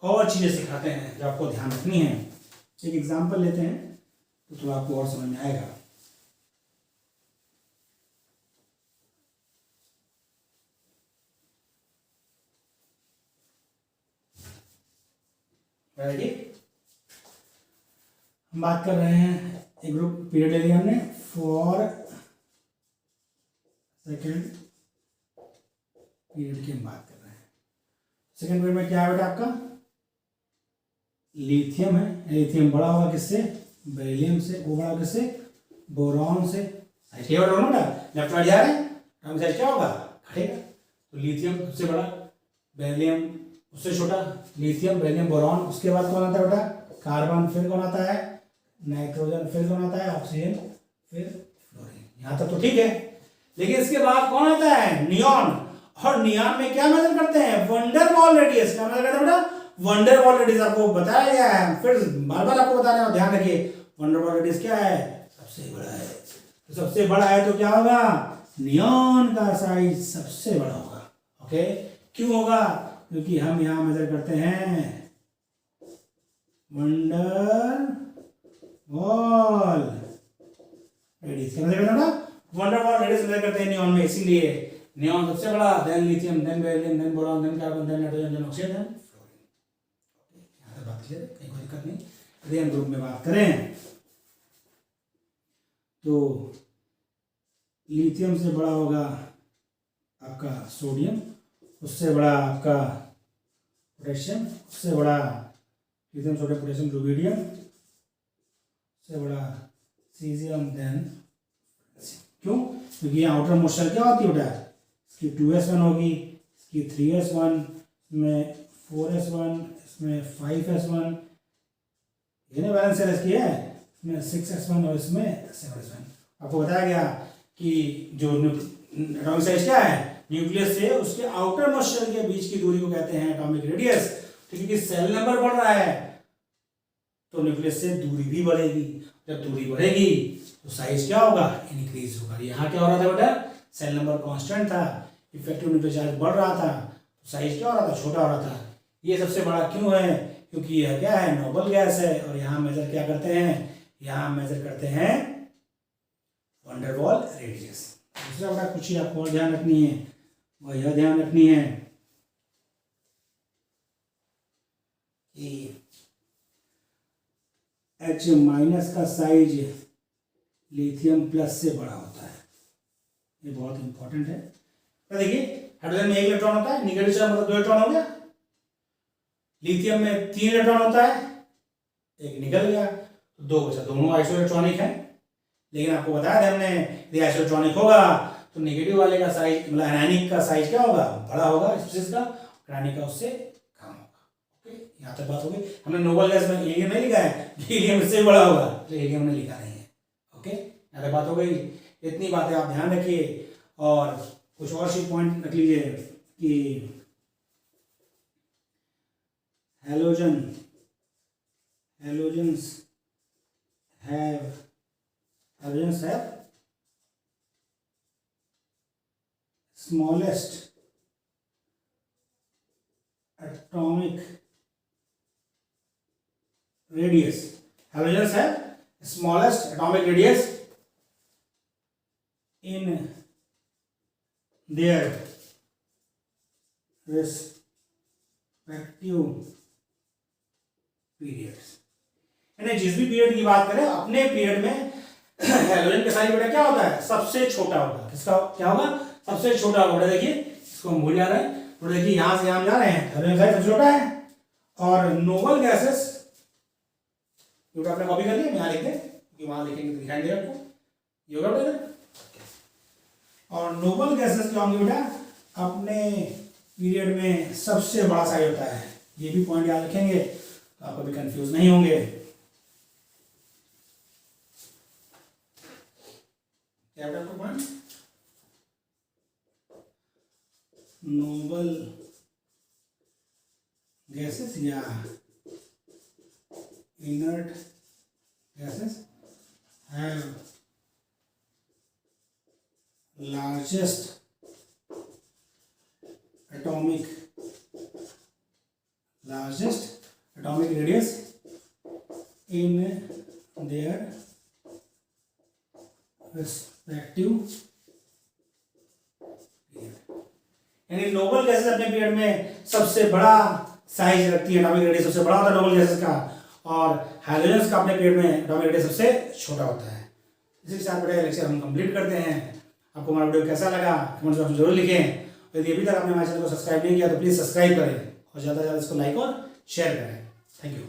और चीजें सिखाते हैं जो आपको ध्यान रखनी है। एक एग्जांपल लेते हैं, तो थोड़ा आपको और समझ में आएगा। हम बात कर रहे हैं, एक ग्रुप पीरियड ले लिया हमने, फॉर सेकेंड पीरियड की हम बात कर रहे हैं। सेकेंड पीरियड में क्या है बेटा आपका, लिथियम है, लिथियम बड़ा होगा किससे, बेरिलियम से, वो बड़ा होगा किससे, बोरॉन से। लेफ्ट राइट जा रहे हैं, राइट साइड क्या होगा, घटेगा। तो लिथियम सबसे बड़ा, बेरिलियम उससे छोटा, लिथियम बेरिलियम बोरॉन, उसके बाद कौन आता है बेटा, कार्बन, फिर कौन आता है, नाइट्रोजन, फिर कौन आता है, ऑक्सीजन, फिर फ्लोरीन। यहाँ तक तो ठीक है, लेकिन इसके बाद कौन आता है, नियॉन। और नियॉन में क्या मेजर करते हैं, वंडरवॉल रेडियस। क्या मेजर करते हैं बेटा, वंडरवॉल रेडियस आपको बताया गया है, फिर बार बार आपको बता रहे हैं, ध्यान रखिए वंडरवॉल रेडियस क्या है, सबसे बड़ा है। तो सबसे बड़ा है तो क्या होगा, नियॉन का साइज सबसे बड़ा होगा। ओके, क्यों होगा, क्योंकि हम यहां मेजर करते हैं वंडरवॉल रेडियस। क्या मेजर करते हैं, वंडरवॉल रेडियस मेजर करते हैं नियॉन में, इसीलिए नियॉन सबसे बड़ा, then lithium, then beryllium, then boron, then carbon, then nitrogen, then oxygen, then fluorine. यहाँ तक बात क्लियर है, कहीं कोई दिक्कत नहीं। रेडियम ग्रुप में बात करें तो लिथियम से बड़ा होगा आपका सोडियम, उससे बड़ा आपका पोटेशियम, उससे बड़ा लिथियम, सोडियम, पोटेशियम, रुबिडियम, उससे बड़ा सीजियम, देन क्यों, क्योंकि यहाँ आउटर मोस्ट शेल क्या होती है बेटा, इसकी 2s1 होगी, इसकी 3s1, इसमें 4s1, इसमें 5s1, ये ना बैलेंस सेल इसकी है, इसमें 6s1 और इसमें 7s1। आपको बताया गया कि जो एटॉमिक साइज क्या है, न्यूक्लियस से उसके आउटर मोस्ट शेल के बीच की दूरी को कहते हैं एटॉमिक रेडियस। तो क्योंकि सेल नंबर बढ़ रहा है तो न्यूक्लियस से दूरी भी बढ़ेगी, जब दूरी बढ़ेगी तो साइज क्या होगा, इंक्रीज होगा। यहाँ क्या हो रहा था बेटा, सेल नंबर कांस्टेंट था, इफेक्टिव न्यूक्लियर चार्ज बढ़ रहा था, तो साइज क्या हो रहा था, छोटा हो रहा था। ये सबसे बड़ा क्यों है, क्योंकि यह क्या है, नोबल गैस है। और यहाँ मेजर क्या करते हैं, यहाँ मेजर करते हैं वंडरवॉल रेडियस। दूसरा बड़ा कुछ ही आपको और ध्यान रखनी है, वह यह ध्यान रखनी है कि H माइनस का साइज लिथियम प्लस से बड़ा होता है, ये बहुत इंपॉर्टेंट है। तो देखिए हाइड्रोजन में 1 इलेक्ट्रॉन होता है, निगेटिव चार्ज मतलब 2 इलेक्ट्रॉन हो गया, लिथियम में 3 इलेक्ट्रॉन होता है, एक निकल गया तो 2 बचा, दोनों आइसोइलेक्ट्रॉनिक है। लेकिन आपको बताया था हमने, यदि आइसोइलेक्ट्रॉनिक होगा तो नेगेटिव वाले का साइज मतलब एनायनिक का साइज क्या होगा, बड़ा होगा स्पीशीज का, एनायनिक का उससे कम होगा। ओके, यहाँ तक बात हो गई। हमने नोबल गैस में हीलियम नहीं लिखा है, हीलियम इससे बड़ा होगा, तो हीलियम ने लिखा नहीं है। ओके, यहाँ तक बात हो गई। इतनी बातें आप ध्यान रखिए और कुछ और सी पॉइंट रख लीजिए कि halogens have smallest atomic radius. Halogens have smallest atomic radius in their respective periods. यानी जिस भी पीरियड की बात करें, अपने पीरियड में हेलोजन का साइज बेटा क्या होता है, सबसे छोटा होगा। किसका क्या होगा, सबसे छोटा होगा। देखिए इसको हम भूल जा रहे हैं, तो देखिए यहां से यहां जा रहे हैं, हेलोजन साइज सबसे छोटा है। और नोबल गैसेस, जो आपने कॉपी कर लिया, मैं यहाँ लिख दें क्योंकि वहां लिखेंगे तो दिखाई देगा आपको, ये होगा बेटा। और नोबल गैसेस क्या होंगे बेटा, अपने पीरियड में सबसे बड़ा साइज होता है। ये भी पॉइंट याद रखेंगे तो आप कभी कंफ्यूज नहीं होंगे। क्या बेटा आपका पॉइंट, नोबल गैसेस या inert gases have largest atomic radius in their respective यानी नोबल गैसेस अपने पीरियड में सबसे बड़ा साइज रखती है, एटॉमिक रेडियस सबसे बड़ा होता है नोबल गैसेस का, और हाइड्रोजन का अपने पीरियड में एटॉमिक रेडियस सबसे छोटा होता है। इसी के साथ बड़े लेक्चर हम कंप्लीट करते हैं। आपको हमारा वीडियो कैसा लगा कमेंट्स बॉक्स में जरूर लिखें, और यदि अभी तक आपने हमारे चैनल को सब्सक्राइब नहीं किया तो प्लीज़ सब्सक्राइब करें और ज़्यादा से ज़्यादा इसको लाइक और शेयर करें। Thank you.